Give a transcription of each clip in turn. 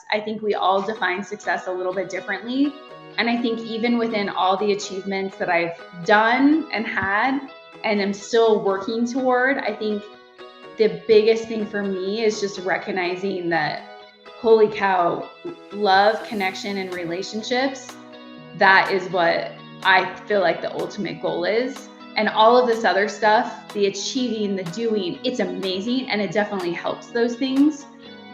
I think we all define success a little bit differently. And I think even within all the achievements that I've done and had and am still working toward, I think the biggest thing for me is just recognizing that, holy cow, love, connection, and relationships, that is what I feel like the ultimate goal is. And all of this other stuff, the achieving, the doing, it's amazing and it definitely helps those things.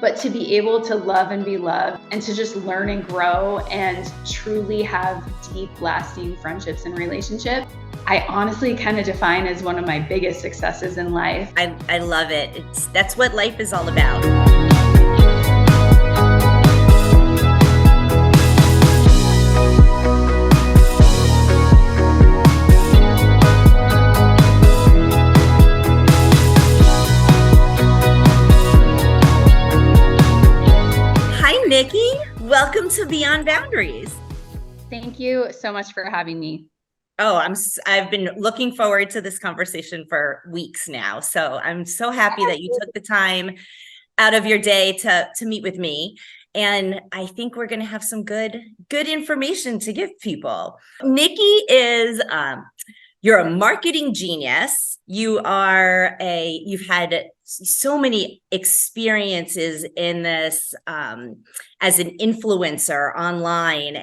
But to be able to love and be loved and to just learn and grow and truly have deep, lasting friendships and relationships, I honestly kind of define as one of my biggest successes in life. I love it. That's what life is all about. Nikki, welcome to Beyond Boundaries. Thank you so much for having me. Oh, I've been looking forward to this conversation for weeks now. So I'm so happy that you took the time out of your day to meet with me. And I think we're going to have some good information to give people. Nikki is you're a marketing genius. You've had so many experiences in this as an influencer online,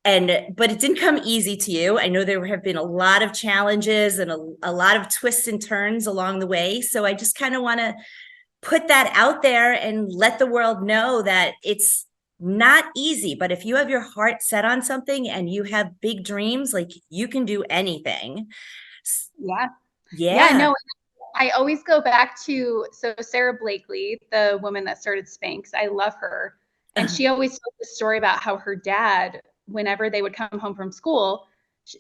but it didn't come easy to you. I know there have been a lot of challenges and a lot of twists and turns along the way. So I just kind of want to put that out there and let the world know that it's not easy, but if you have your heart set on something and you have big dreams, like, you can do anything. Yeah, no, I always go back to, so Sarah Blakely, the woman that started Spanx, I love her. And she always told the story about how her dad, whenever they would come home from school,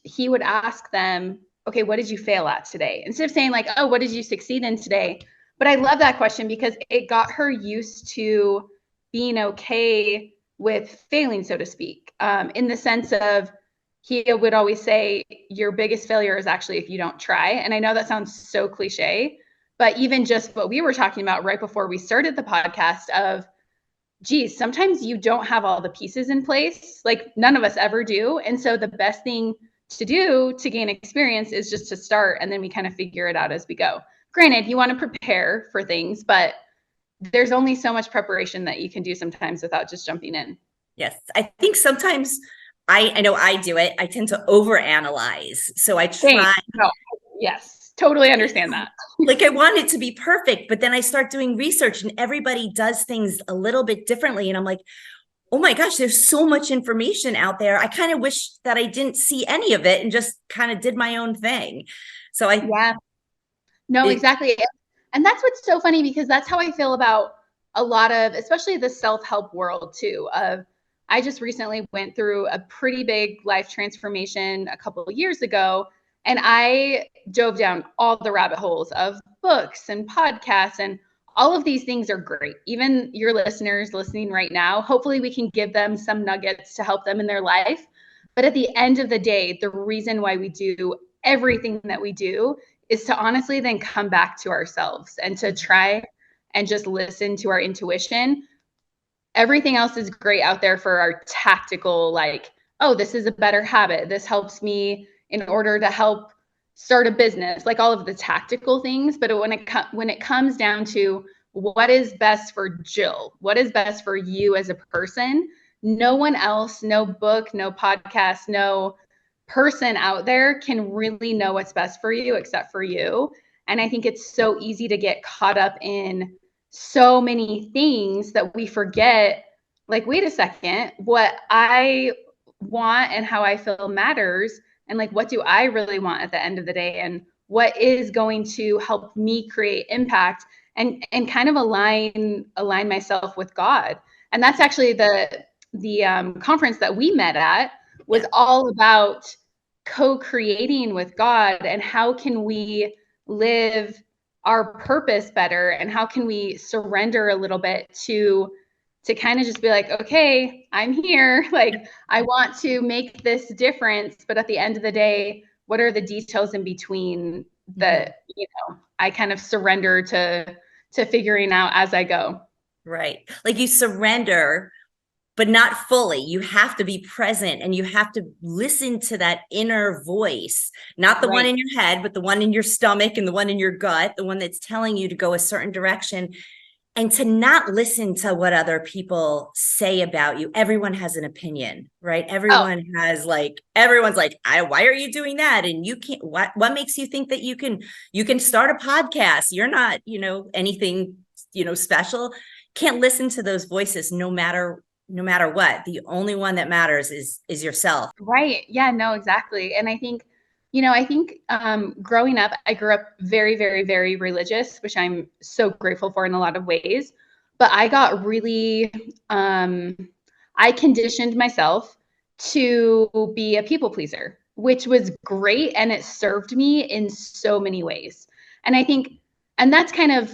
he would ask them, okay, what did you fail at today? Instead of saying like, oh, what did you succeed in today? But I love that question because it got her used to being okay with failing, so to speak, in the sense of, he would always say, your biggest failure is actually if you don't try. And I know that sounds so cliche, but even just what we were talking about right before we started the podcast of, geez, sometimes you don't have all the pieces in place. Like, none of us ever do. And so the best thing to do to gain experience is just to start, and then we kind of figure it out as we go. Granted, you want to prepare for things, but there's only so much preparation that you can do sometimes without just jumping in. Yes. I think sometimes I know I do it. I tend to overanalyze. So I try. No, yes, totally understand that. Like, I want it to be perfect, but then I start doing research and everybody does things a little bit differently. And I'm like, oh my gosh, there's so much information out there. I kind of wish that I didn't see any of it and just kind of did my own thing. So exactly. And that's what's so funny, because that's how I feel about a lot of, especially the self-help world too, of, I just recently went through a pretty big life transformation a couple of years ago, and I dove down all the rabbit holes of books and podcasts, and all of these things are great. Even your listeners listening right now, hopefully we can give them some nuggets to help them in their life. But at the end of the day, the reason why we do everything that we do is to honestly then come back to ourselves and to try and just listen to our intuition. Everything else is great out there for our tactical, like, oh, this is a better habit, this helps me in order to help start a business, like all of the tactical things. But when it comes down to what is best for Jill, what is best for you as a person, no one else, no book, no podcast, no person out there can really know what's best for you except for you. And I think it's so easy to get caught up in so many things that we forget, like, wait a second, what I want and how I feel matters. And like, what do I really want at the end of the day? And what is going to help me create impact and kind of align myself with God. And that's actually the conference that we met at was all about co-creating with God, and how can we live our purpose better, and how can we surrender a little bit to kind of just be like, okay, I'm here, like, I want to make this difference, but at the end of the day, what are the details in between that, I kind of surrender to figuring out as I go. Right. Like you surrender, but not fully. You have to be present and you have to listen to that inner voice, not the one Right. in your head, but the one in your stomach and the one in your gut, the one that's telling you to go a certain direction, and to not listen to what other people say about you. Everyone has an opinion, right? Oh, Everyone's like, why are you doing that? And you can't, what makes you think that you can start a podcast? You're not, anything, special. Can't listen to those voices no matter what. The only one that matters is yourself. right. Yeah, no, exactly. And I think growing up, I grew up very, very, very religious, which I'm so grateful for in a lot of ways. But I got really, I conditioned myself to be a people pleaser, which was great. And it served me in so many ways. And I think, and that's kind of,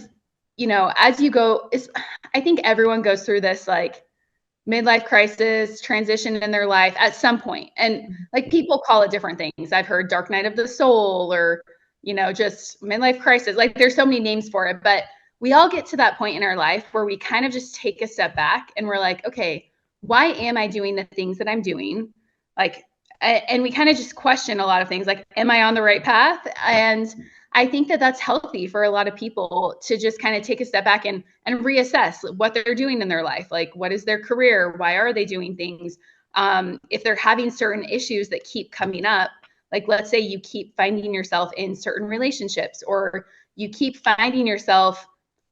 as you go, I think everyone goes through this like, midlife crisis, transition in their life at some point. And like people call it different things. I've heard dark night of the soul or, just midlife crisis. Like there's so many names for it, but we all get to that point in our life where we kind of just take a step back and we're like, okay, why am I doing the things that I'm doing? Like, and we kind of just question a lot of things like, am I on the right path? And I think that that's healthy for a lot of people to just kind of take a step back and reassess what they're doing in their life. Like, what is their career? Why are they doing things? If they're having certain issues that keep coming up, like let's say you keep finding yourself in certain relationships, or you keep finding yourself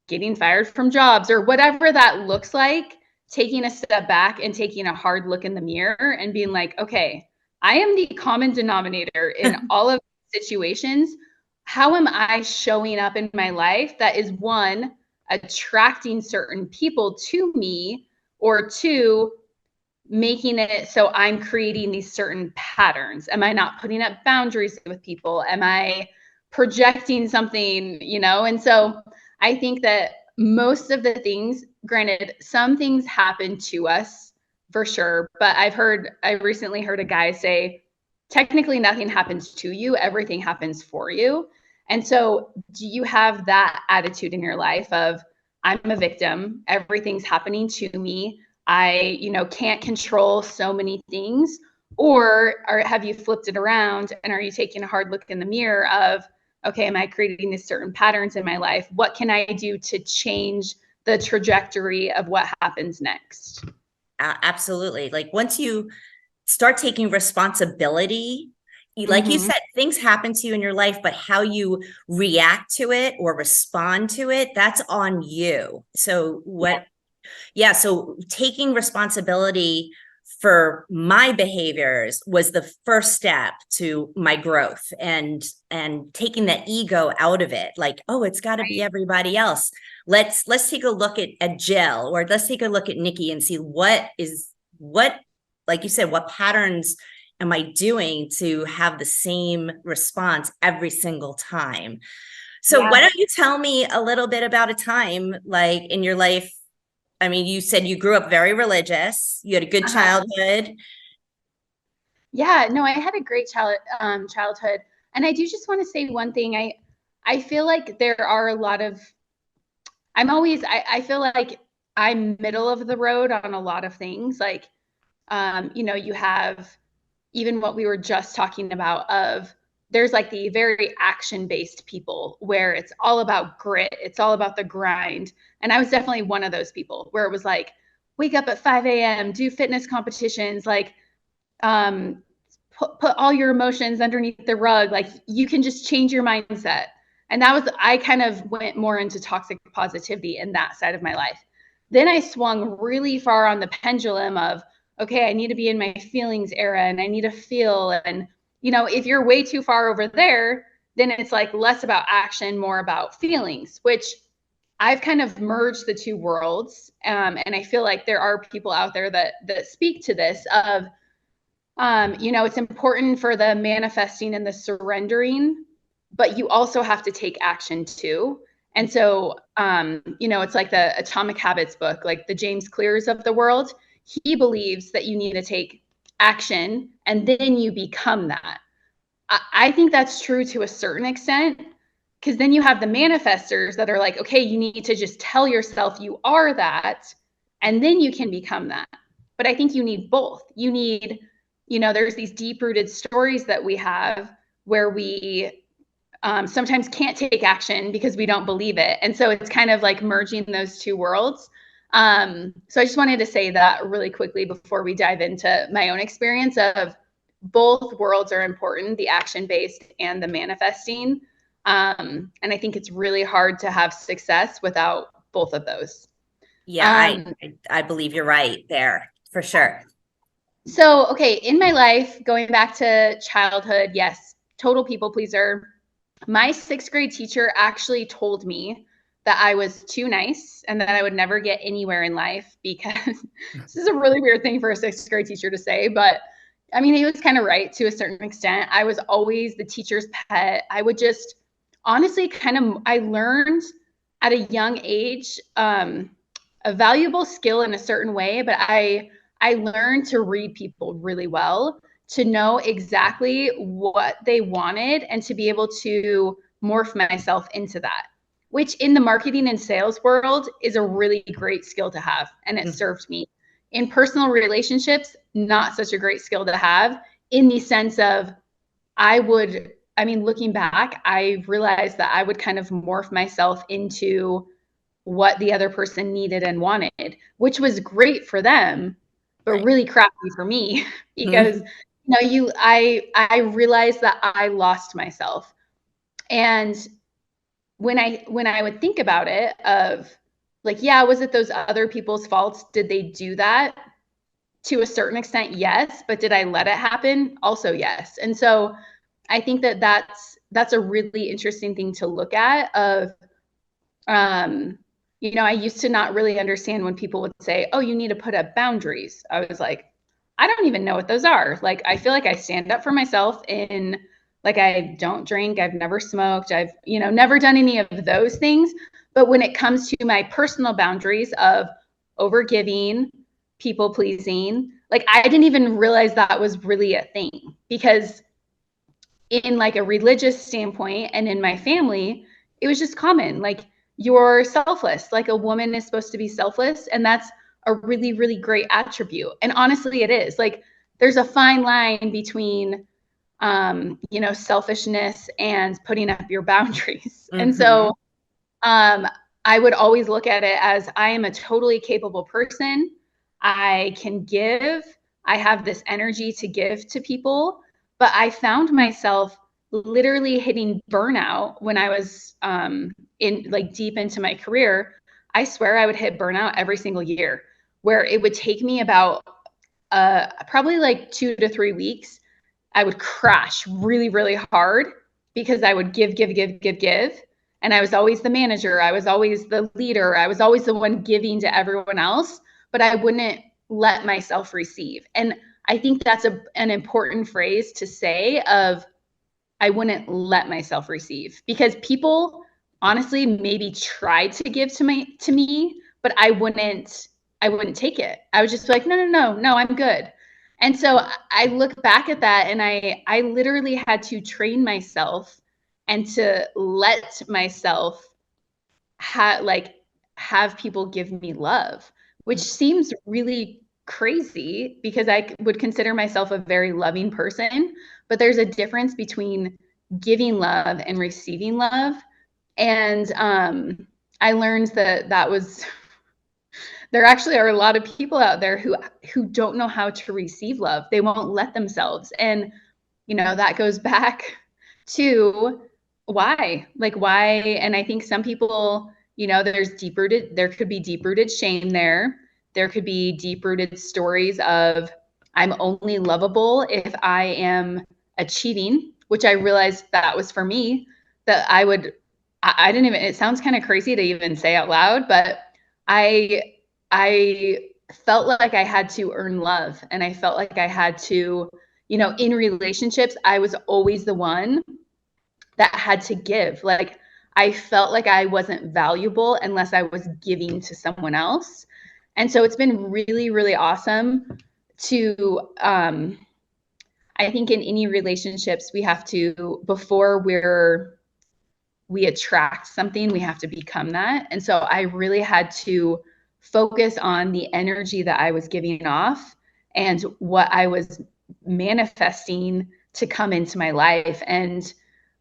getting fired from jobs, or whatever that looks like, taking a step back and taking a hard look in the mirror and being like, okay, I am the common denominator in all of situations. How am I showing up in my life that is, one, attracting certain people to me, or two, making it so I'm creating these certain patterns? Am I not putting up boundaries with people? Am I projecting something, And so I think that most of the things, granted, some things happen to us for sure, but I recently heard a guy say, technically nothing happens to you, everything happens for you. And so do you have that attitude in your life of, I'm a victim, everything's happening to me, I, can't control so many things? Or have you flipped it around and are you taking a hard look in the mirror of, okay, am I creating these certain patterns in my life? What can I do to change the trajectory of what happens next? Absolutely. Like once you start taking responsibility, like you Mm-hmm. said, things happen to you in your life, but how you react to it or respond to it, that's on you. So Yeah. so taking responsibility for my behaviors was the first step to my growth, and taking that ego out of it. Like, oh, it's got to be Right. everybody else. Let's take a look at Jill, or let's take a look at Nikki and see what, like you said, what patterns am I doing to have the same response every single time? So why Yeah. don't you tell me a little bit about a time like in your life? I mean, you said you grew up very religious. You had a good Uh-huh. childhood. Yeah, no, I had a great childhood, and I do just want to say one thing. I feel like there are a lot of. I feel like I'm middle of the road on a lot of things. Like, you have even what we were just talking about of, there's like the very action based people where it's all about grit, it's all about the grind. And I was definitely one of those people where it was like, wake up at 5 a.m., do fitness competitions, like um, put all your emotions underneath the rug. Like you can just change your mindset. And that was, I kind of went more into toxic positivity in that side of my life. Then I swung really far on the pendulum of, okay, I need to be in my feelings era and I need to feel. And, if you're way too far over there, then it's like less about action, more about feelings, which I've kind of merged the two worlds. And I feel like there are people out there that speak to this of, it's important for the manifesting and the surrendering, but you also have to take action too. And so, it's like the Atomic Habits book, like the James Clears of the world. He believes that you need to take action and then you become that. I think that's true to a certain extent, because then you have the manifestors that are like, okay, you need to just tell yourself you are that, and then you can become that. But I think you need both. You need, there's these deep rooted stories that we have where we sometimes can't take action because we don't believe it. And so it's kind of like merging those two worlds. So I just wanted to say that really quickly before we dive into my own experience of both worlds are important, the action-based and the manifesting. And I think it's really hard to have success without both of those. Yeah, I believe you're right there for sure. So, okay, in my life, going back to childhood, yes, total people pleaser. My 6th grade teacher actually told me that I was too nice and that I would never get anywhere in life, because this is a really weird thing for a 6th grade teacher to say, but I mean, he was kind of right to a certain extent. I was always the teacher's pet. I would just honestly I learned at a young age a valuable skill in a certain way, but I learned to read people really well, to know exactly what they wanted and to be able to morph myself into that, which in the marketing and sales world is a really great skill to have. And it served me. In personal relationships, not such a great skill to have, in the sense of looking back, I realized that I would kind of morph myself into what the other person needed and wanted, which was great for them, but really crappy for me because I realized that I lost myself. And when I would think about it of like, yeah, was it those other people's faults? Did they do that? To a certain extent, yes. But did I let it happen? Also, yes. And so I think that that's a really interesting thing to look at of, I used to not really understand when people would say, oh, you need to put up boundaries. I was like, I don't even know what those are. Like, I feel like I stand up for myself in, like, I don't drink. I've never smoked. I've, never done any of those things. But when it comes to my personal boundaries of overgiving, people pleasing, like, I didn't even realize that was really a thing, because in like a religious standpoint and in my family, it was just common. Like, you're selfless. Like, a woman is supposed to be selfless. And that's a really, really great attribute. And honestly, it is. Like, there's a fine line between, selfishness and putting up your boundaries. Mm-hmm. And so I would always look at it as, I am a totally capable person. I can give. I have this energy to give to people. But I found myself literally hitting burnout when I was in like deep into my career. I swear I would hit burnout every single year, where it would take me about probably like 2 to 3 weeks. I would crash really, really hard because I would give. And I was always the manager. I was always the leader. I was always the one giving to everyone else, but I wouldn't let myself receive. And I think that's an important phrase to say of, I wouldn't let myself receive, because people honestly maybe tried to give to me, but I wouldn't take it. I was just like, no, I'm good. And so I look back at that, and I literally had to train myself and to let myself have people give me love, which seems really crazy because I would consider myself a very loving person, but there's a difference between giving love and receiving love. And I learned that was there actually are a lot of people out there who don't know how to receive love. They won't let themselves. And that goes back to why. And I think some people, there could be deep-rooted shame there. There could be deep-rooted stories of, I'm only lovable if I am achieving, which I realized that was for me, that I didn't even, it sounds kind of crazy to even say out loud, but I felt like I had to earn love. And I felt like I had to, in relationships, I was always the one that had to give. Like, I felt like I wasn't valuable unless I was giving to someone else. And so it's been really, really awesome to, I think in any relationships, we have to, before we're we attract something, we have to become that. And so I really had to focus on the energy that I was giving off and what I was manifesting to come into my life. And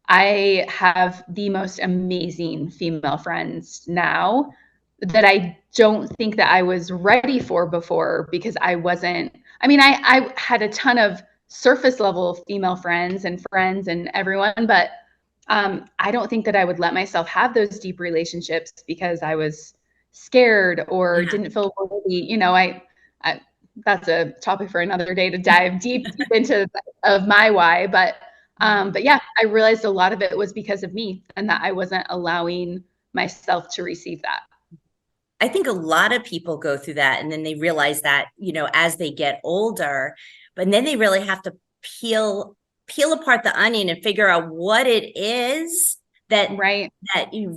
I have the most amazing female friends now that I don't think that I was ready for before, because I wasn't, I mean, I had a ton of surface level female friends and everyone, but I don't think that I would let myself have those deep relationships because I was scared or didn't feel worthy. You know, I that's a topic for another day to dive deep into of my why. But yeah, I realized a lot of it was because of me and that I wasn't allowing myself to receive that. I think a lot of people go through that and then they realize that, you know, as they get older, but then they really have to peel apart the onion and figure out what it is that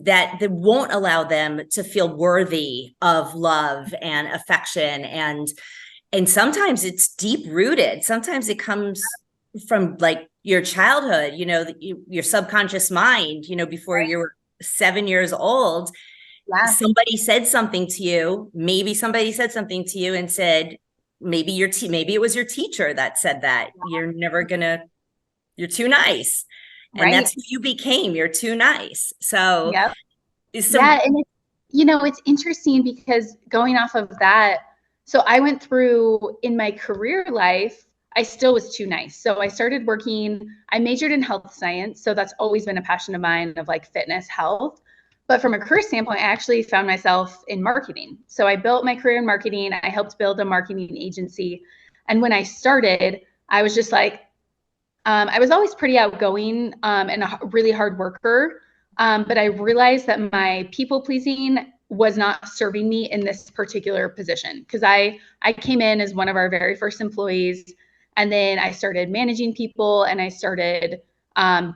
that won't allow them to feel worthy of love and affection. And sometimes it's deep rooted. Sometimes it comes from like your childhood, you know, your subconscious mind, you know, before you were 7 years old. Yeah. Somebody said something to you. Maybe somebody said something to you and said, maybe maybe it was your teacher that said that you're too nice. And that's who you became. You're too nice. So yeah. And it's interesting because going off of that, so I went through in my career life, I still was too nice. So I started working, I majored in health science. So that's always been a passion of mine, of like fitness, health. But from a career standpoint, I actually found myself in marketing. So I built my career in marketing. I helped build a marketing agency. And when I started, I was just like, I was always pretty outgoing and a really hard worker. But I realized that my people pleasing was not serving me in this particular position, because I came in as one of our very first employees, and then I started managing people, and I started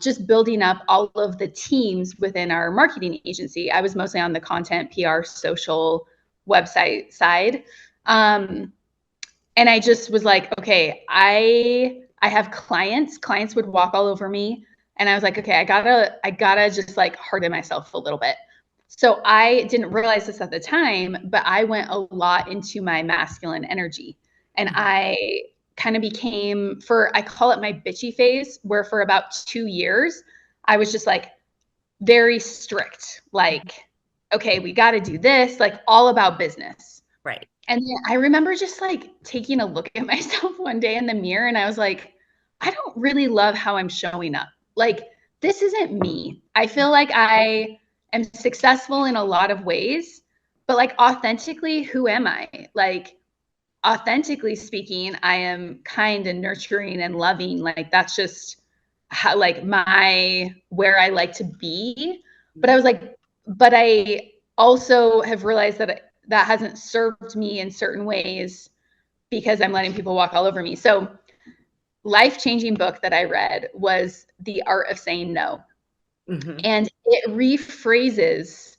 just building up all of the teams within our marketing agency. I was mostly on the content, PR, social, website side. And I just was like, okay, I have clients would walk all over me. And I was like, okay, I gotta just like harden myself a little bit. So I didn't realize this at the time, but I went a lot into my masculine energy. And I kind of became, I call it my bitchy phase, where for about 2 years, I was just like very strict, like, okay, we got to do this, like all about business. Right. And then I remember just like taking a look at myself one day in the mirror, and I was like, I don't really love how I'm showing up. Like, this isn't me. I feel like I am successful in a lot of ways, but like authentically, who am I? Like, authentically speaking, I am kind and nurturing and loving. Like, that's just how, like, where I like to be. But I was like, but I also have realized that that hasn't served me in certain ways because I'm letting people walk all over me. So life-changing book that I read was The Art of Saying No. And it rephrases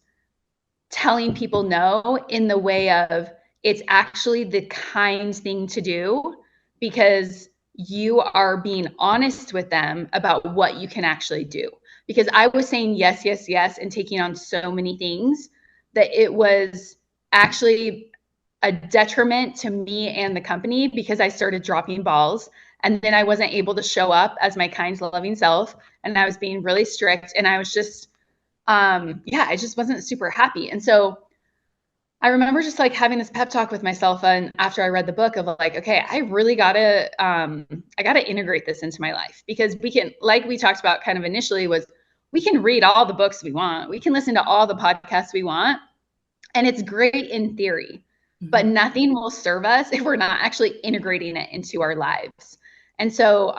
telling people no in the way of, it's actually the kind thing to do because you are being honest with them about what you can actually do. Because I was saying yes, yes, yes, and taking on so many things that it was actually a detriment to me and the company, because I started dropping balls, and then I wasn't able to show up as my kind, loving self, and I was being really strict, and I was just I just wasn't super happy. And so I remember just like having this pep talk with myself, and after I read the book, of like, okay, I really gotta I gotta integrate this into my life, because we can, like we talked about kind of initially, was we can read all the books we want, we can listen to all the podcasts we want, and it's great in theory, but nothing will serve us if we're not actually integrating it into our lives. And so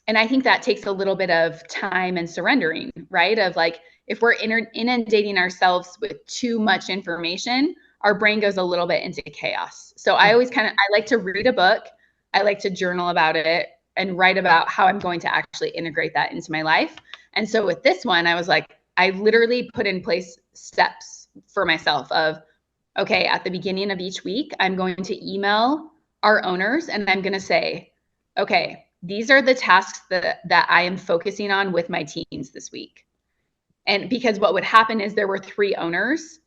and I think that takes a little bit of time and surrendering, right? Of like, if we're inundating ourselves with too much information, our brain goes a little bit into chaos. So I always I like to read a book. I like to journal about it and write about how I'm going to actually integrate that into my life. And so with this one, I was like, I literally put in place steps for myself of, okay, at the beginning of each week, I'm going to email our owners and I'm going to say, okay, these are the tasks that I am focusing on with my teams this week. And because what would happen is there were 3 owners,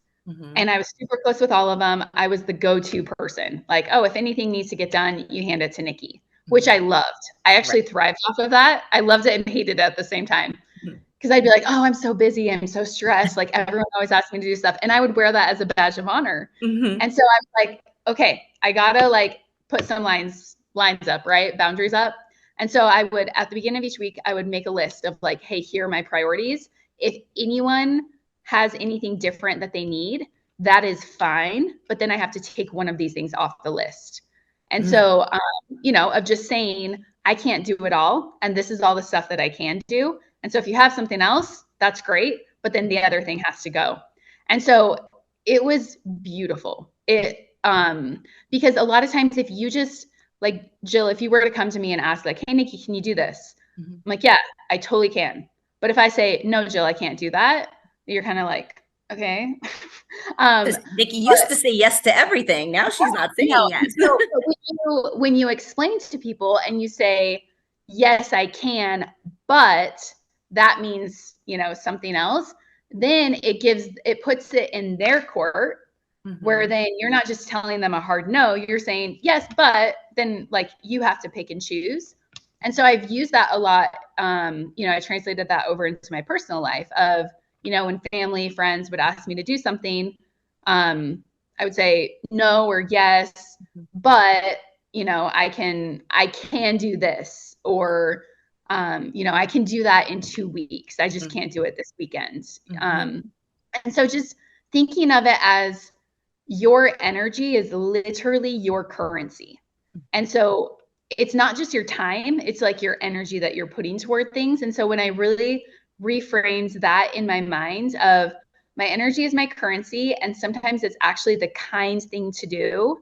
and I was super close with all of them. I was the go-to person. Like, oh, if anything needs to get done, you hand it to Nikki, which I loved. I actually thrived off of that. I loved it and hated it at the same time. Because I'd be like, oh, I'm so busy. I'm so stressed. Like everyone always asks me to do stuff. And I would wear that as a badge of honor. And so I'm like, okay, I gotta like put some lines up, right? Boundaries up. And so I would, at the beginning of each week, I would make a list of like, hey, here are my priorities. If anyone has anything different that they need, that is fine. But then I have to take one of these things off the list. And so, you know, of just saying, I can't do it all. And this is all the stuff that I can do. And so if you have something else, that's great. But then the other thing has to go. And so it was beautiful. Because a lot of times if you just like, Jill, if you were to come to me and ask like, hey, Nikki, can you do this? I'm like, yeah, I totally can. But if I say, no, Jill, I can't do that, you're kind of like, okay. Nikki used to say yes to everything. Now she's not saying yes. So when you explain to people and you say, yes, I can, but that means, you know, something else, then it puts it in their court where then you're not just telling them a hard no, you're saying yes, but then like you have to pick and choose. And so I've used that a lot. You know, I translated that over into my personal life of, you know, when family, friends would ask me to do something, I would say no or yes, but, you know, I can do this, or, you know, I can do that in 2 weeks. I just can't do it this weekend. And so just thinking of it as your energy is literally your currency. And so it's not just your time, it's like your energy that you're putting toward things. And so when I really reframed that in my mind of my energy is my currency, and sometimes it's actually the kind thing to do,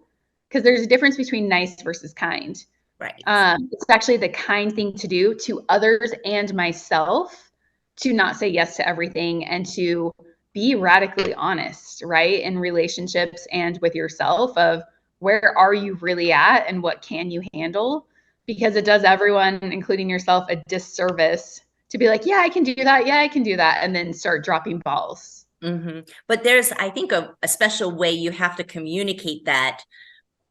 because there's a difference between nice versus kind. Right. It's actually the kind thing to do to others and myself to not say yes to everything and to be radically honest, right? In relationships and with yourself of where are you really at and what can you handle? Because it does everyone, including yourself, a disservice to be like, yeah, I can do that. Yeah, I can do that. And then start dropping balls. But there's, I think, a special way you have to communicate that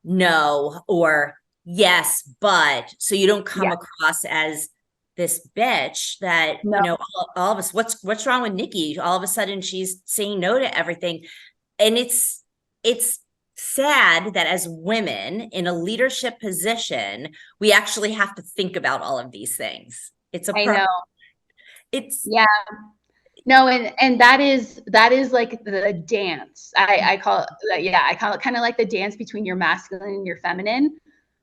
no or yes, but so you don't come across as this bitch that, you know, all of us, what's wrong with Nikki? All of a sudden she's saying no to everything. And it's sad that as women in a leadership position, we actually have to think about all of these things. It's a problem. It's no, and that is like the dance. I call it, I call it kind of like the dance between your masculine and your feminine,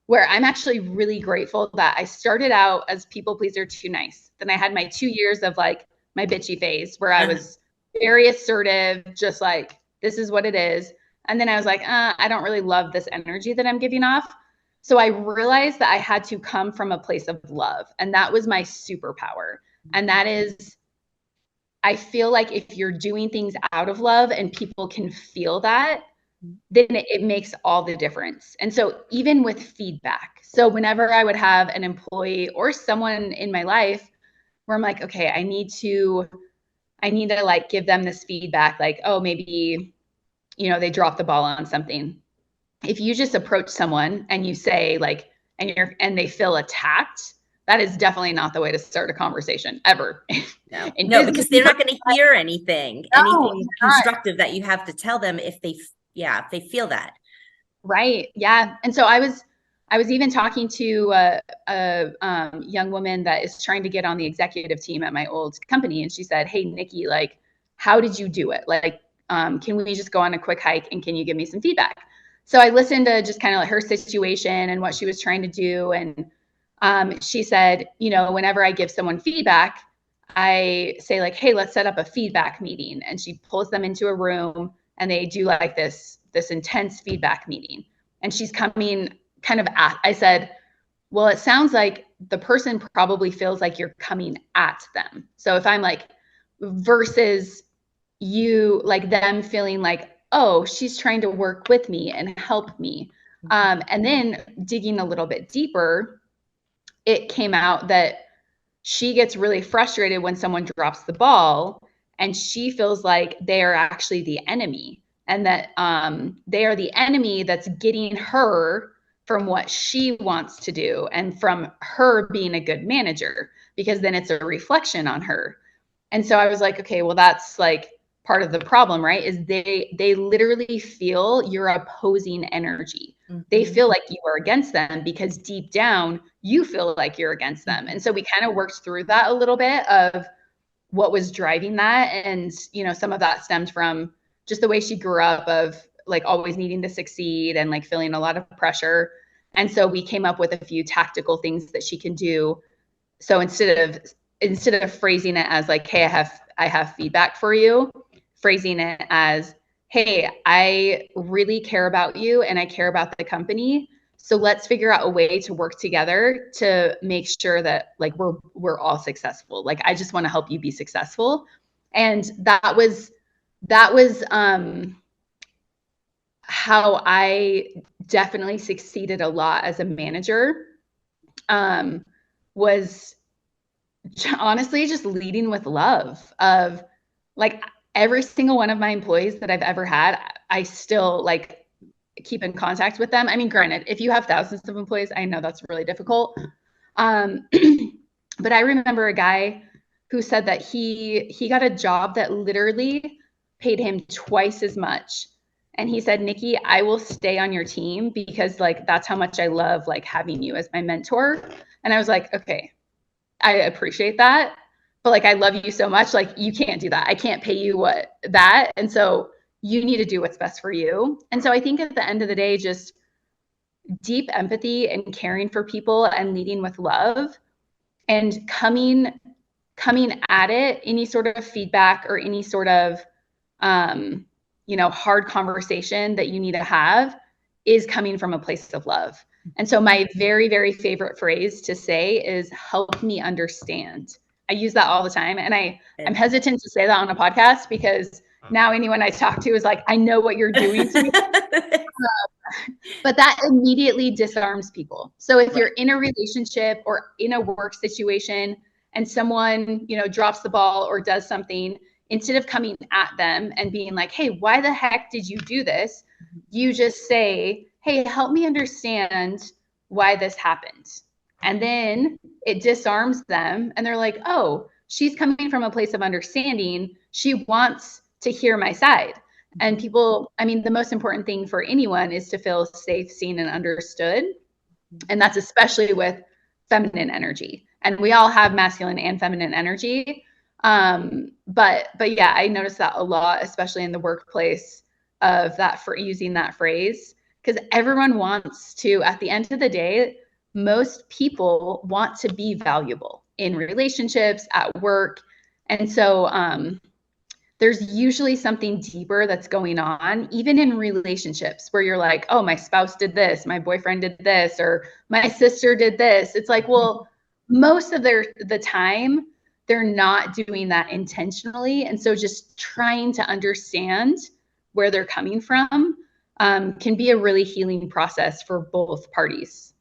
where I'm actually really grateful that I started out as people pleaser too nice. Then I had my 2 years of like my bitchy phase where I was very assertive, just like, this is what it is. And then I was like, I don't really love this energy that I'm giving off. So I realized that I had to come from a place of love. And that was my superpower. And that is, I feel like if you're doing things out of love and people can feel that, then it makes all the difference. And so even with feedback, so whenever I would have an employee or someone in my life where I'm like, okay, I need to like give them this feedback, like, oh, maybe, you know, they dropped the ball on something. If you just approach someone and you say like, and they feel attacked, that is definitely not the way to start a conversation ever. No, because they're not going to hear anything constructive that you have to tell them if they feel that. Right. Yeah. And so I was even talking to a young woman that is trying to get on the executive team at my old company. And she said, hey, Nikki, like, how did you do it? Like, can we just go on a quick hike and can you give me some feedback? So I listened to just kind of like her situation and what she was trying to do. And she said, you know, whenever I give someone feedback, I say like, hey, let's set up a feedback meeting. And she pulls them into a room and they do like this intense feedback meeting. And she's coming kind of at, I said, well, it sounds like the person probably feels like you're coming at them. So if I'm like, versus you, like them feeling like, oh, she's trying to work with me and help me. And then digging a little bit deeper, it came out that she gets really frustrated when someone drops the ball And she feels like they are actually the enemy, and that they are the enemy that's getting her from what she wants to do and from her being a good manager, because then it's a reflection on her. And so I was like, okay, well, that's like part of the problem, right? Is they literally feel your opposing energy. They feel like you are against them because deep down you feel like you're against them. And so we kind of worked through that a little bit of what was driving that. And, you know, some of that stemmed from just the way she grew up, of like always needing to succeed and like feeling a lot of pressure. And so we came up with a few tactical things that she can do. So instead of phrasing it as like, hey, I have feedback for you, phrasing it as, hey, I really care about you and I care about the company. So let's figure out a way to work together to make sure that like we're all successful. Like, I just want to help you be successful. And that was how I definitely succeeded a lot as a manager. Was honestly just leading with love. Of like, every single one of my employees that I've ever had, I still like keep in contact with them. I mean, granted, if you have thousands of employees, I know that's really difficult. But I remember a guy who said that he got a job that literally paid him twice as much. And he said, Nikki, I will stay on your team because like that's how much I love like having you as my mentor. And I was like, okay, I appreciate that, but like I love you so much, like you can't do that. I can't pay you that. And so you need to do what's best for you. And so I think at the end of the day, just deep empathy and caring for people and leading with love, and coming at it, any sort of feedback or any sort of hard conversation that you need to have, is coming from a place of love. And so my very, very favorite phrase to say is, help me understand. I use that all the time. And I'm hesitant to say that on a podcast because now anyone I talk to is like, I know what you're doing to me. But that immediately disarms people. So if you're in a relationship or in a work situation and someone, drops the ball or does something, instead of coming at them and being like, hey, why the heck did you do this? You just say, hey, help me understand why this happened. And then it disarms them. And they're like, oh, she's coming from a place of understanding. She wants to hear my side. And people, I mean, the most important thing for anyone is to feel safe, seen, and understood. And that's especially with feminine energy. And we all have masculine and feminine energy. But yeah, I noticed that a lot, especially in the workplace, of that, for using that phrase, because everyone wants to, at the end of the day, most people want to be valuable in relationships, at work. And so there's usually something deeper that's going on, even in relationships, where you're like, oh, my spouse did this, my boyfriend did this, or my sister did this. It's like, well, most of the time, they're not doing that intentionally. And so just trying to understand where they're coming from can be a really healing process for both parties.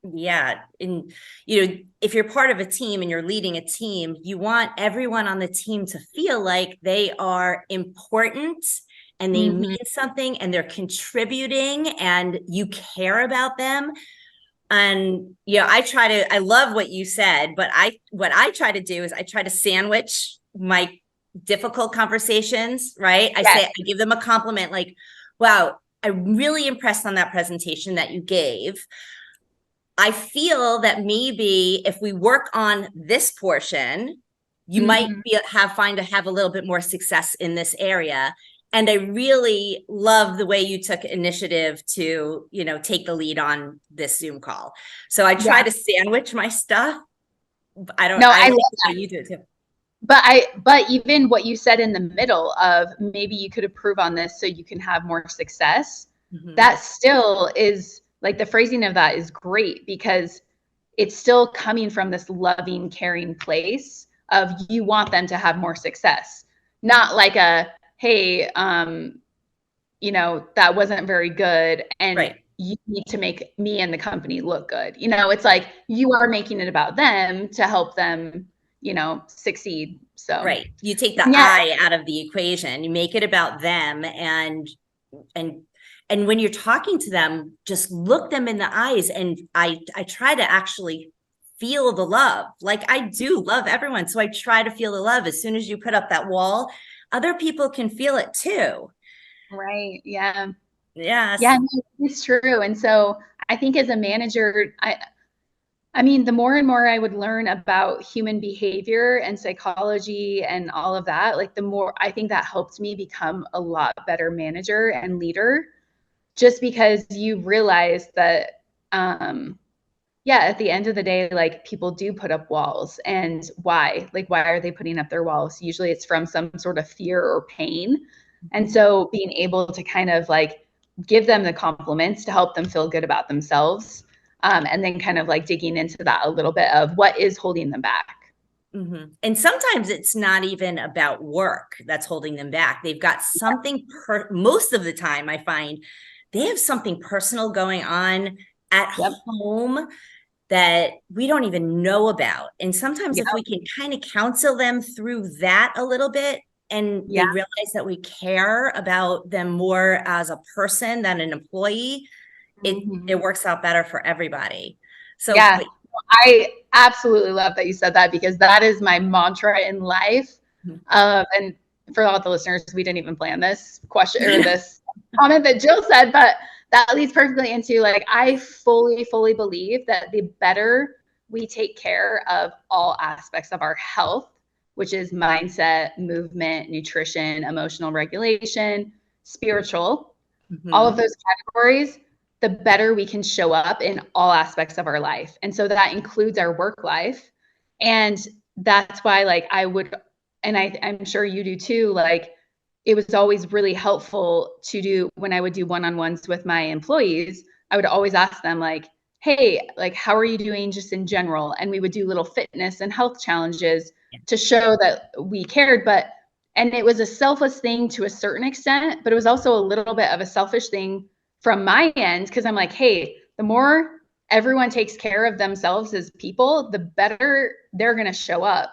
Yeah. And, if you're part of a team and you're leading a team, you want everyone on the team to feel like they are important and they mean something and they're contributing and you care about them. And, I love what you said, but what I try to do is I try to sandwich my difficult conversations, right? I give them a compliment, like, wow, I'm really impressed on that presentation that you gave. I feel that maybe if we work on this portion, you might find a little bit more success in this area. And I really love the way you took initiative to, take the lead on this Zoom call. So I try to sandwich my stuff. I love that you do it too. But even what you said in the middle of, maybe you could improve on this so you can have more success, that still is, like, the phrasing of that is great, because it's still coming from this loving, caring place of, you want them to have more success, not like a, hey, that wasn't very good, and you need to make me and the company look good. It's like, you are making it about them to help them, succeed. So right. You take the yeah. I out of the equation, you make it about them, and and when you're talking to them, just look them in the eyes. And I try to actually feel the love. Like, I do love everyone, so I try to feel the love. As soon as you put up that wall, other people can feel it too. Right. Yeah. Yes. Yeah, no, it's true. And so I think as a manager, I mean, the more and more I would learn about human behavior and psychology and all of that, like the more I think that helped me become a lot better manager and leader, just because you realize that, yeah, at the end of the day, like people do put up walls. And why? Like, why are they putting up their walls? Usually it's from some sort of fear or pain. And so being able to kind of like give them the compliments to help them feel good about themselves. And then kind of like digging into that a little bit of what is holding them back. Mm-hmm. And sometimes it's not even about work that's holding them back. They've got something, most of the time, I find they have something personal going on at Yep. home that we don't even know about. And sometimes Yep. if we can kind of counsel them through that a little bit, and Yeah. they realize that we care about them more as a person than an employee, Mm-hmm. it works out better for everybody. So Yeah. I absolutely love that you said that, because that is my mantra in life. And for all the listeners, we didn't even plan this question or this comment that Jill said, but that leads perfectly into like, I fully, fully believe that the better we take care of all aspects of our health, which is mindset, movement, nutrition, emotional regulation, spiritual, all of those categories, the better we can show up in all aspects of our life. And so that includes our work life. And that's why, like, I would, and I'm sure you do too, like, it was always really helpful to do when I would do one-on-ones with my employees. I would always ask them, like, hey, like, how are you doing just in general? And we would do little fitness and health challenges to show that we cared. And it was a selfless thing to a certain extent, but it was also a little bit of a selfish thing from my end, because I'm like, hey, the more everyone takes care of themselves as people, the better they're going to show up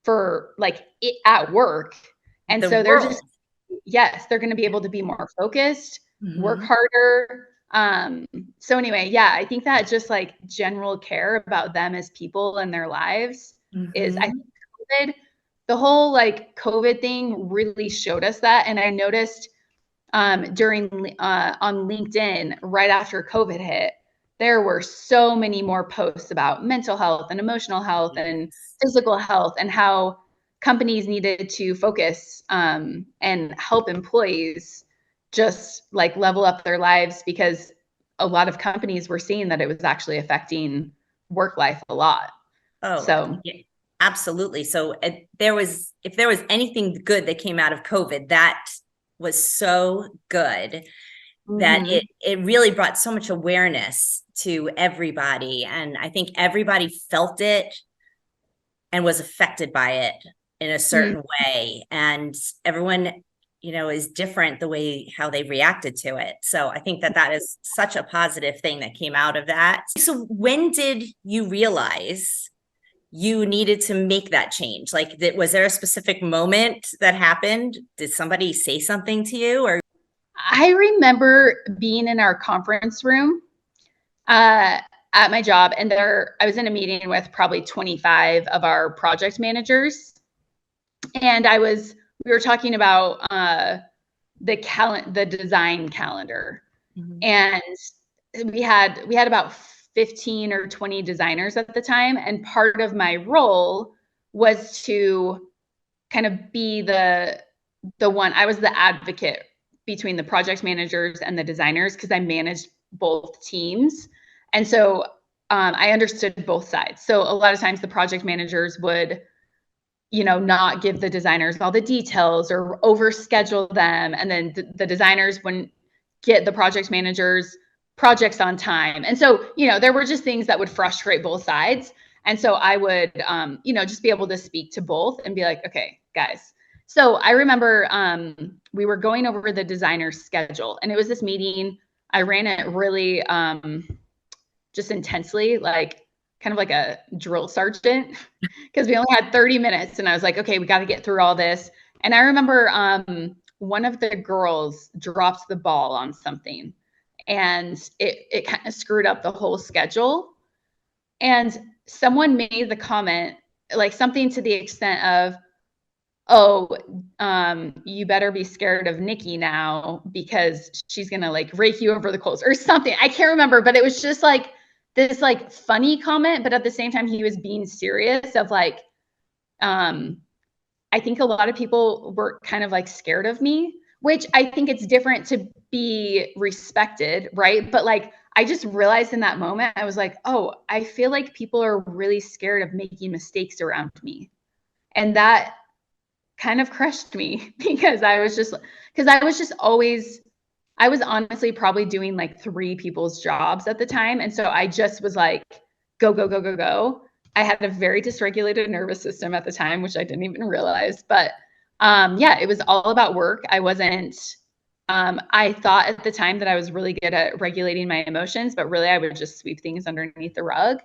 for like it at work. And the so they're just, world. yes, they're going to be able to be more focused, work Mm-hmm. harder. So anyway, yeah, I think that just like general care about them as people and their lives is, I Mm-hmm. think COVID, the whole like COVID thing really showed us that. And I noticed during on LinkedIn right after COVID hit, there were so many more posts about mental health and emotional health and physical health, and how companies needed to focus and help employees just like level up their lives, because a lot of companies were seeing that it was actually affecting work life a lot. Oh, So yeah, absolutely. So if there was anything good that came out of COVID, that was so good that mm-hmm. it really brought so much awareness to everybody. And I think everybody felt it and was affected by it in a certain way. And everyone, is different the way how they reacted to it. So I think that that is such a positive thing that came out of that. So when did you realize you needed to make that change? Like, was there a specific moment that happened? Did somebody say something to you? Or I remember being in our conference room at my job, and I was in a meeting with probably 25 of our project managers, and we were talking about the design calendar, and we had about 15 or 20 designers at the time, and part of my role was to kind of be the one. I was the advocate between the project managers and the designers, because I managed both teams. And so I understood both sides. So a lot of times the project managers would, not give the designers all the details or overschedule them. And then the designers wouldn't get the project managers projects on time. And so, there were just things that would frustrate both sides. And so I would, just be able to speak to both and be like, okay, guys. So I remember we were going over the designer's schedule, and it was this meeting. I ran it really just intensely, like, kind of like a drill sergeant because we only had 30 minutes. And I was like, okay, we got to get through all this. And I remember one of the girls dropped the ball on something, and it kind of screwed up the whole schedule. And someone made the comment, like something to the extent of, oh, you better be scared of Nikki now because she's going to like rake you over the coals or something. I can't remember, but it was just like this like funny comment, but at the same time, he was being serious of like, I think a lot of people were kind of like scared of me, which I think it's different to be respected, right? But like, I just realized in that moment, I was like, oh, I feel like people are really scared of making mistakes around me. And that kind of crushed me because I was just always, I was honestly probably doing like 3 people's jobs at the time. And so I just was like, go, go, go, go, go. I had a very dysregulated nervous system at the time, which I didn't even realize. But yeah, it was all about work. I wasn't, I thought at the time that I was really good at regulating my emotions, but really I would just sweep things underneath the rug.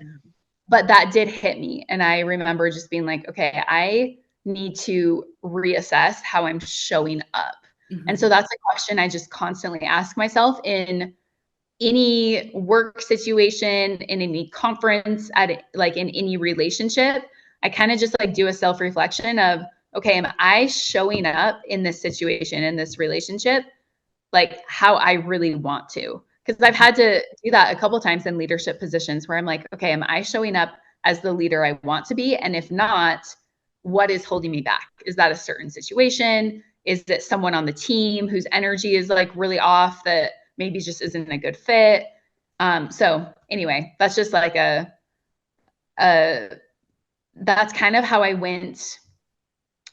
But that did hit me. And I remember just being like, okay, I need to reassess how I'm showing up. Mm-hmm. And so that's a question I just constantly ask myself in any work situation, in any conference, at like in any relationship. I kind of just like do a self-reflection of, okay, am I showing up in this situation, in this relationship, like how I really want to? Because I've had to do that a couple of times in leadership positions where I'm like, okay, am I showing up as the leader I want to be? And if not, what is holding me back? Is that a certain situation? Is it someone on the team whose energy is like really off that maybe just isn't a good fit? So anyway, that's just like that's kind of how I went.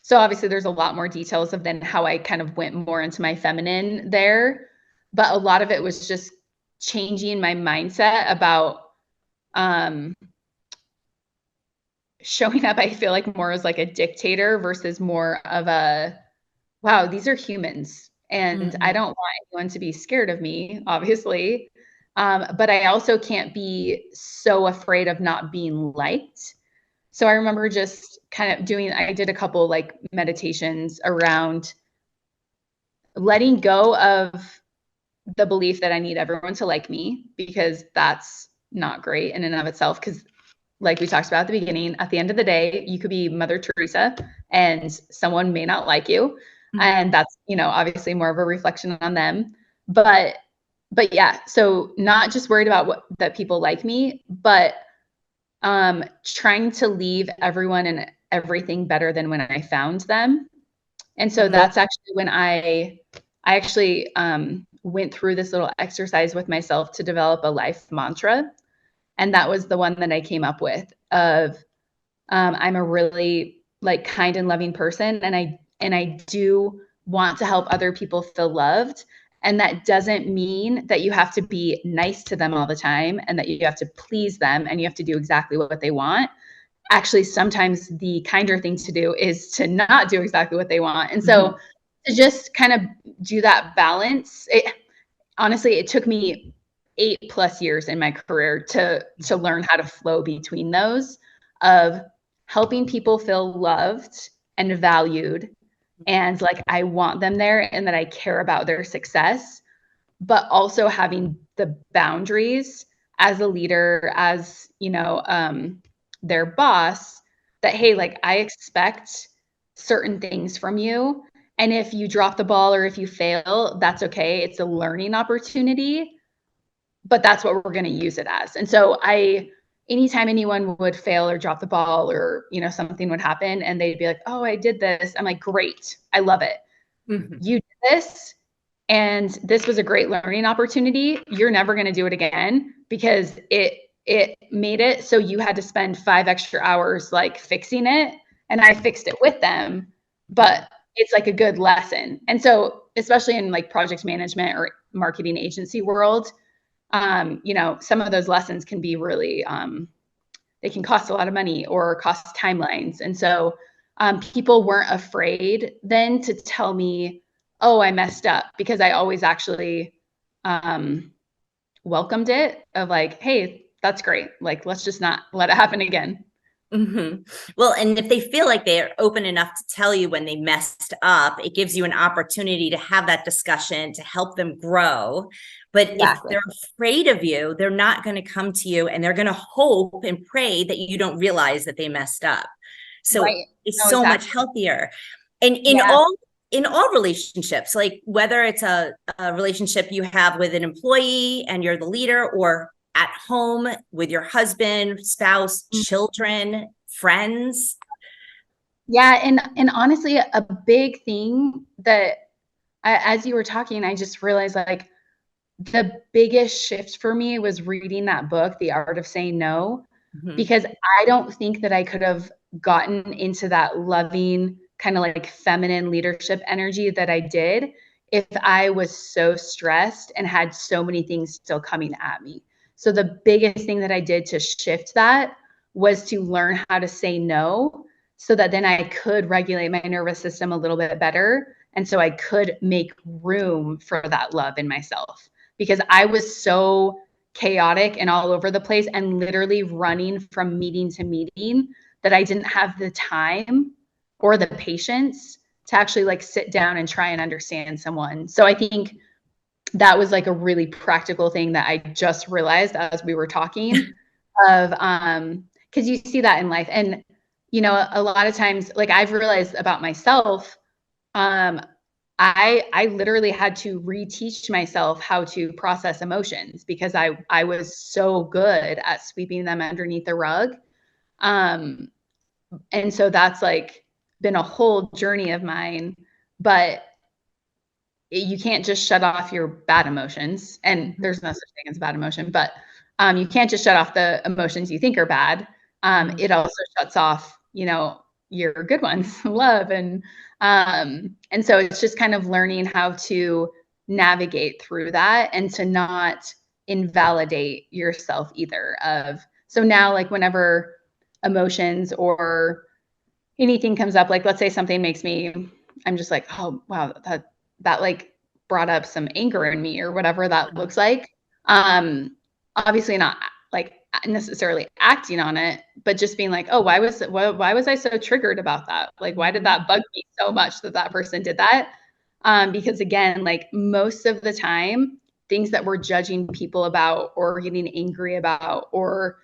So obviously there's a lot more details of then how I kind of went more into my feminine there, but a lot of it was just changing my mindset about showing up, I feel like more as like a dictator versus more of a, wow, these are humans. And I don't want anyone to be scared of me, obviously. But I also can't be so afraid of not being liked. So I remember just kind of I did a couple like meditations around letting go of the belief that I need everyone to like me, because that's not great in and of itself. Because like we talked about at the beginning, at the end of the day, you could be Mother Teresa and someone may not like you. Mm-hmm. And that's, obviously more of a reflection on them. But yeah, so not just worried about that people like me, but trying to leave everyone and everything better than when I found them. And so that's actually when I actually went through this little exercise with myself to develop a life mantra. And that was the one that I came up with of I'm a really like kind and loving person. And I do want to help other people feel loved. And that doesn't mean that you have to be nice to them all the time and that you have to please them and you have to do exactly what they want. Actually, sometimes the kinder thing to do is to not do exactly what they want. And so to just kind of do that balance, honestly, it took me 8+ years in my career to learn how to flow between those of helping people feel loved and valued and like I want them there and that I care about their success, but also having the boundaries as a leader, as their boss, that hey, like I expect certain things from you, and if you drop the ball or if you fail, that's okay. It's a learning opportunity, but that's what we're going to use it as. And so anytime anyone would fail or drop the ball or, something would happen and they'd be like, oh, I did this. I'm like, great. I love it. Mm-hmm. You did this. And this was a great learning opportunity. You're never going to do it again because it made it so you had to spend 5 extra hours like fixing it. And I fixed it with them, but it's like a good lesson. And so, especially in like project management or marketing agency world, some of those lessons can be really, they can cost a lot of money or cost timelines. And so people weren't afraid then to tell me, oh, I messed up, because I always actually welcomed it of like, hey, that's great. Like, let's just not let it happen again. Mm-hmm. Well, and if they feel like they're open enough to tell you when they messed up, it gives you an opportunity to have that discussion to help them grow. But if they're afraid of you, they're not going to come to you, and they're going to hope and pray that you don't realize that they messed up. So it's so much healthier. And in all relationships, like whether it's a relationship you have with an employee and you're the leader, or at home with your husband, spouse, children, friends. Yeah. And honestly, a big thing that as you were talking, I just realized like the biggest shift for me was reading that book, The Art of Saying No, because I don't think that I could have gotten into that loving kind of like feminine leadership energy that I did if I was so stressed and had so many things still coming at me. So the biggest thing that I did to shift that was to learn how to say no, so that then I could regulate my nervous system a little bit better. And so I could make room for that love in myself, because I was so chaotic and all over the place and literally running from meeting to meeting that I didn't have the time or the patience to actually like sit down and try and understand someone. So I think that was like a really practical thing that I just realized as we were talking of, because you see that in life. And, you know, a lot of times, like I've realized about myself, I literally had to reteach myself how to process emotions, because I was so good at sweeping them underneath the rug. And so that's like been a whole journey of mine, but you can't just shut off your bad emotions, and there's no such thing as bad emotion, but you can't just shut off the emotions you think are bad. It also shuts off, you know, your good ones, love. And so it's just kind of learning how to navigate through that and to not invalidate yourself either. So now, like whenever emotions or anything comes up, like let's say something makes me, I'm just like, oh wow, that like brought up some anger in me or whatever that looks like. Obviously not like necessarily acting on it, but just being like, oh, why was I so triggered about that? Like, why did that bug me so much that person did that? Because again, like most of the time, things that we're judging people about or getting angry about or,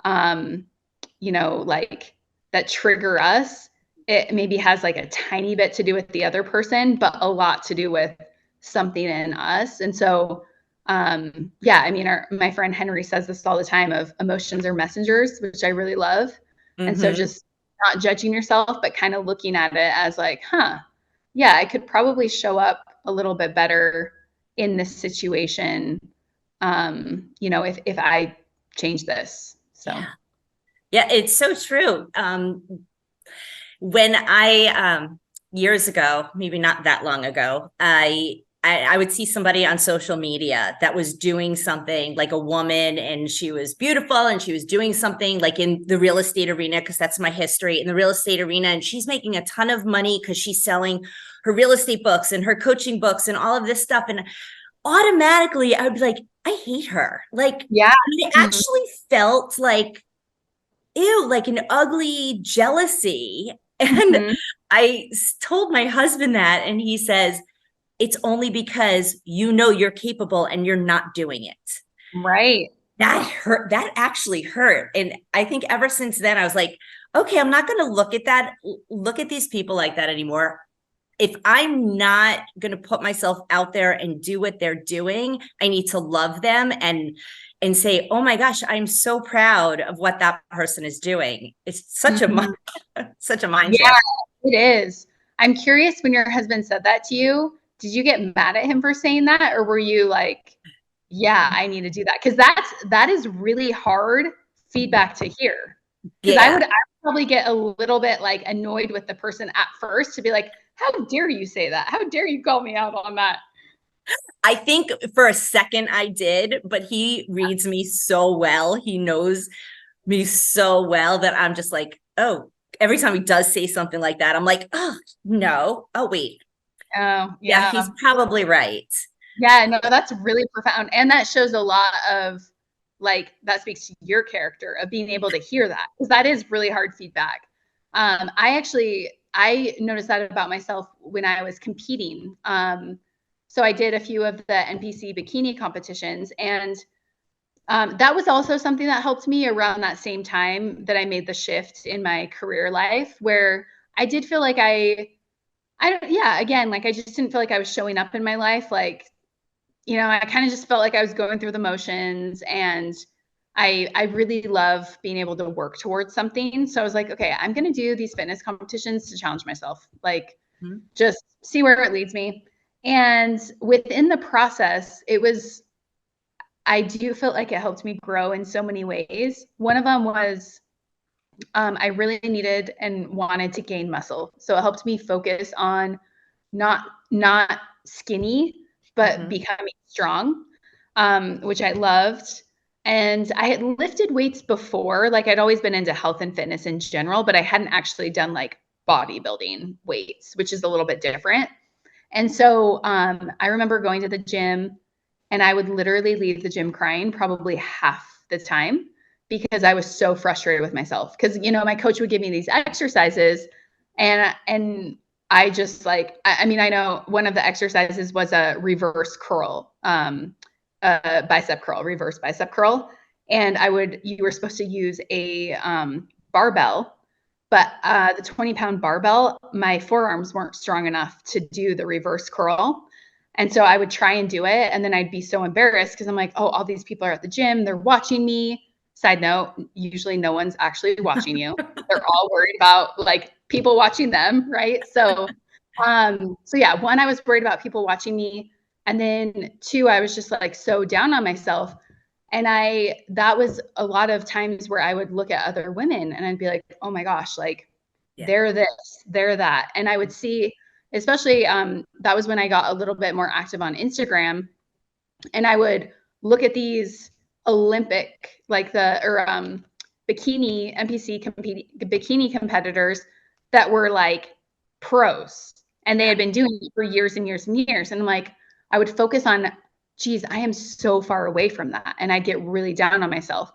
you know, like that trigger us, it maybe has like a tiny bit to do with the other person, but a lot to do with something in us. And so, yeah, I mean, my friend Henry says this all the time of emotions are messengers, which I really love. And so just not judging yourself, but kind of looking at it as like, yeah, I could probably show up a little bit better in this situation, you know, if I change this. So. Yeah, it's so true. When I years ago, maybe not that long ago, I would see somebody on social media that was doing something, like a woman, and she was beautiful and she was doing something like in the real estate arena, because that's my history, in the real estate arena, and she's making a ton of money because she's selling her real estate books and her coaching books and all of this stuff. And automatically I would be like, I hate her. Like, yeah, it actually felt like, ew, like an ugly jealousy. And I told my husband that, and he says, it's only because you know you're capable and you're not doing it. Right. That hurt. That actually hurt. And I think ever since then, I was like, okay, I'm not going to look at these people like that anymore. If I'm not going to put myself out there and do what they're doing, I need to love them and say, oh my gosh, I'm so proud of what that person is doing. It's such such a mind shift. Yeah, it is. I'm curious, when your husband said that to you, did you get mad at him for saying that? Or were you like, yeah, I need to do that? Because that is really hard feedback to hear. Because I would probably get a little bit like annoyed with the person at first, to be like, how dare you say that? How dare you call me out on that? I think for a second I did, but he reads me so well. He knows me so well that I'm just like, oh, every time he does say something like that, I'm like, oh, no. Oh, wait. Oh, Yeah, he's probably right. Yeah, no, that's really profound. And that shows a lot of like that speaks to your character of being able to hear that, because that is really hard feedback. I noticed that about myself when I was competing. So I did a few of the NPC bikini competitions, and that was also something that helped me around that same time that I made the shift in my career life, where I did feel like again, like I just didn't feel like I was showing up in my life. Like, I kind of just felt like I was going through the motions, and I really love being able to work towards something. So I was like, okay, I'm going to do these fitness competitions to challenge myself, like just see where it leads me. And within the process, I do feel like it helped me grow in so many ways. One of them was I really needed and wanted to gain muscle. So it helped me focus on not skinny, but becoming strong, which I loved. And I had lifted weights before, like I'd always been into health and fitness in general, but I hadn't actually done like bodybuilding weights, which is a little bit different. And so I remember going to the gym, and I would literally leave the gym crying probably half the time, because I was so frustrated with myself. Because, my coach would give me these exercises, and I just like, I mean, I know one of the exercises was a reverse curl, bicep curl, reverse bicep curl. And you were supposed to use a barbell, but the 20-pound barbell, my forearms weren't strong enough to do the reverse curl. And so I would try and do it, and then I'd be so embarrassed because I'm like, oh, all these people are at the gym, they're watching me. Side note, usually no one's actually watching you. They're all worried about like people watching them, right? So yeah, one, I was worried about people watching me. And then two, I was just like so down on myself. And that was a lot of times where I would look at other women and I'd be like, oh my gosh, like they're this, they're that. And I would see, especially that was when I got a little bit more active on Instagram, and I would look at these Olympic, like bikini NPC bikini competitors that were like pros, and they had been doing it for years and years and years. And like, I would focus on, geez, I am so far away from that. And I'd get really down on myself.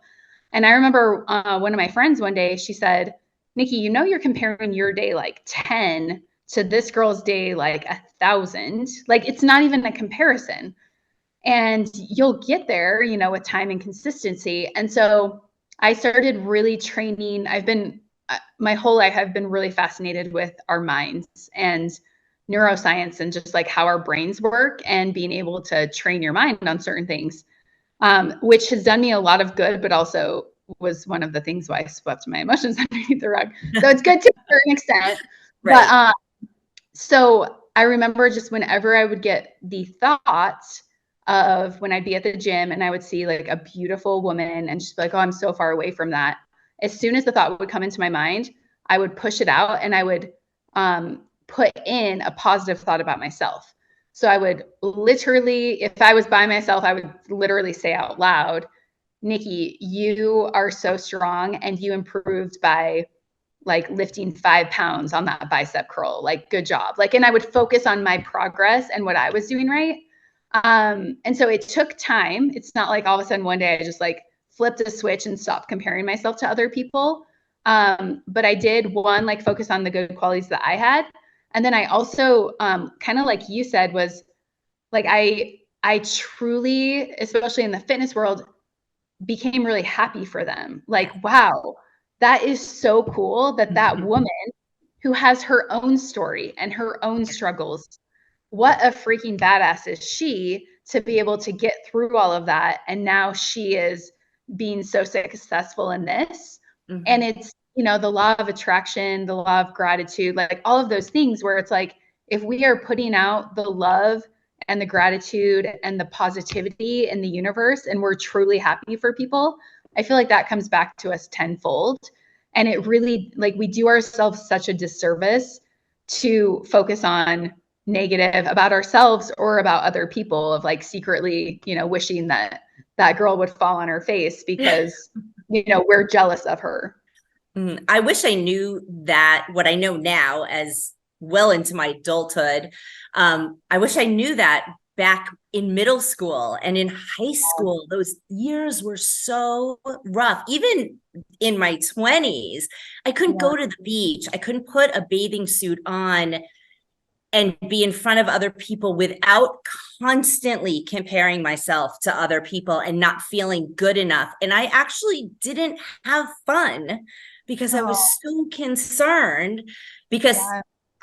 And I remember one of my friends one day, she said, Nikki, you're comparing your day like 10 to this girl's day like 1,000. Like, it's not even a comparison. And you'll get there, with time and consistency. And so I started really training. My whole life, I've been really fascinated with our minds and neuroscience, and just like how our brains work, and being able to train your mind on certain things, which has done me a lot of good, but also was one of the things why I swept my emotions underneath the rug. So it's good to a certain extent. Right. But so I remember just whenever I would get the thoughts of when I'd be at the gym and I would see like a beautiful woman and just be like, oh, I'm so far away from that. As soon as the thought would come into my mind, I would push it out, and I would put in a positive thought about myself. So I would literally, if I was by myself, I would literally say out loud, Nikki, you are so strong, and you improved by like lifting 5 pounds on that bicep curl. Like, good job. Like, and I would focus on my progress and what I was doing right. And so it took time. It's not like all of a sudden one day I just like flipped a switch and stopped comparing myself to other people. But I did, one, like focus on the good qualities that I had. And then I also, kind of like you said, was like, I truly, especially in the fitness world, became really happy for them. Like, wow, that is so cool that woman who has her own story and her own struggles, what a freaking badass is she to be able to get through all of that. And now she is being so successful in this. And it's, the law of attraction, the law of gratitude, like all of those things where it's like, if we are putting out the love and the gratitude and the positivity in the universe, and we're truly happy for people, I feel like that comes back to us tenfold. And it really, like, we do ourselves such a disservice to focus on negative about ourselves or about other people, of like secretly, wishing that girl would fall on her face because, we're jealous of her. I wish I knew that, what I know now as well into my adulthood. I wish I knew that back in middle school and in high school. Those years were so rough. Even in my 20s, I couldn't go to the beach. I couldn't put a bathing suit on and be in front of other people without constantly comparing myself to other people and not feeling good enough. And I actually didn't have fun because I was so concerned, because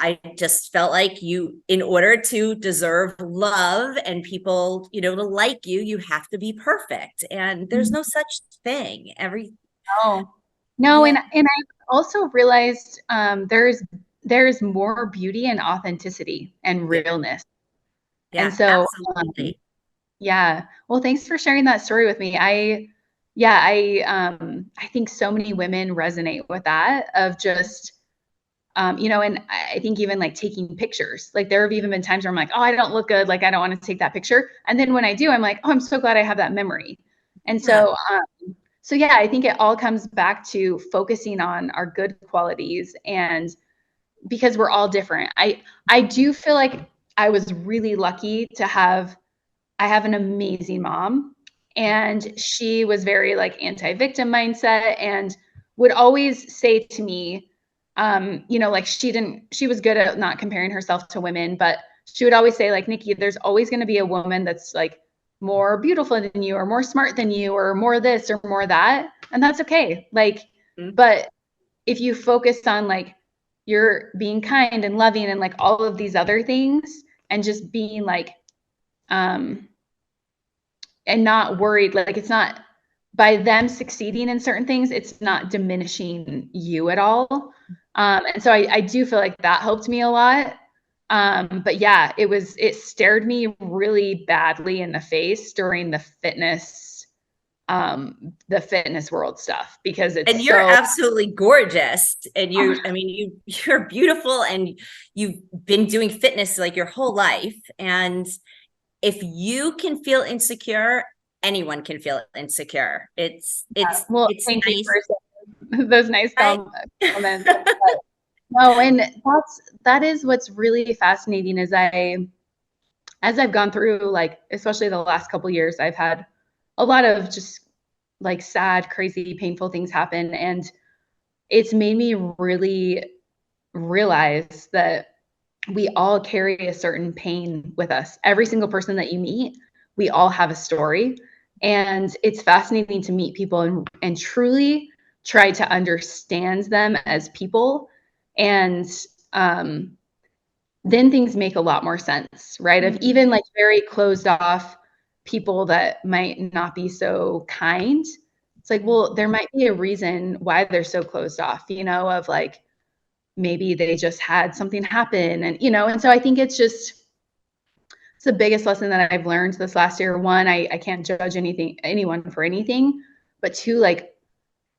I just felt like in order to deserve love and people, to like you, you have to be perfect. And there's no such thing. No, and I also realized there's more beauty and authenticity and realness. Yeah, and so absolutely. Well, thanks for sharing that story with me. I think so many women resonate with that, of just and I think even like taking pictures, like there have even been times where I'm like, oh, I don't look good, like I don't want to take that picture, and then when I do, I'm like, oh, I'm so glad I have that memory. And so I think it all comes back to focusing on our good qualities, and because we're all different. I do feel like I was really lucky to have an amazing mom, and she was very like anti-victim mindset, and would always say to me, like she was good at not comparing herself to women, but she would always say, like, Nikki, there's always going to be a woman that's like more beautiful than you, or more smart than you, or more this or more that. And that's okay. Like, but if you focus on like you're being kind and loving and like all of these other things, and just being like, and not worried, like it's not, by them succeeding in certain things, it's not diminishing you at all. And so I do feel like that helped me a lot. But yeah, it stared me really badly in the face during the fitness world stuff, because it's, and you're absolutely gorgeous, and you're beautiful, and you've been doing fitness like your whole life. And if you can feel insecure, anyone can feel insecure. It's thank nice. You for those nice comments. No, and that is what's really fascinating, is as I've gone through, like, especially the last couple of years, I've had a lot of just like sad, crazy, painful things happen. And it's made me really realize that we all carry a certain pain with us. Every single person that you meet, we all have a story. And it's fascinating to meet people and truly try to understand them as people. And then things make a lot more sense, right? Of even like very closed off people that might not be so kind. It's like, well, there might be a reason why they're so closed off, of like, maybe they just had something happen. And, and so I think it's the biggest lesson that I've learned this last year. One, I can't judge anyone for anything, but two, like,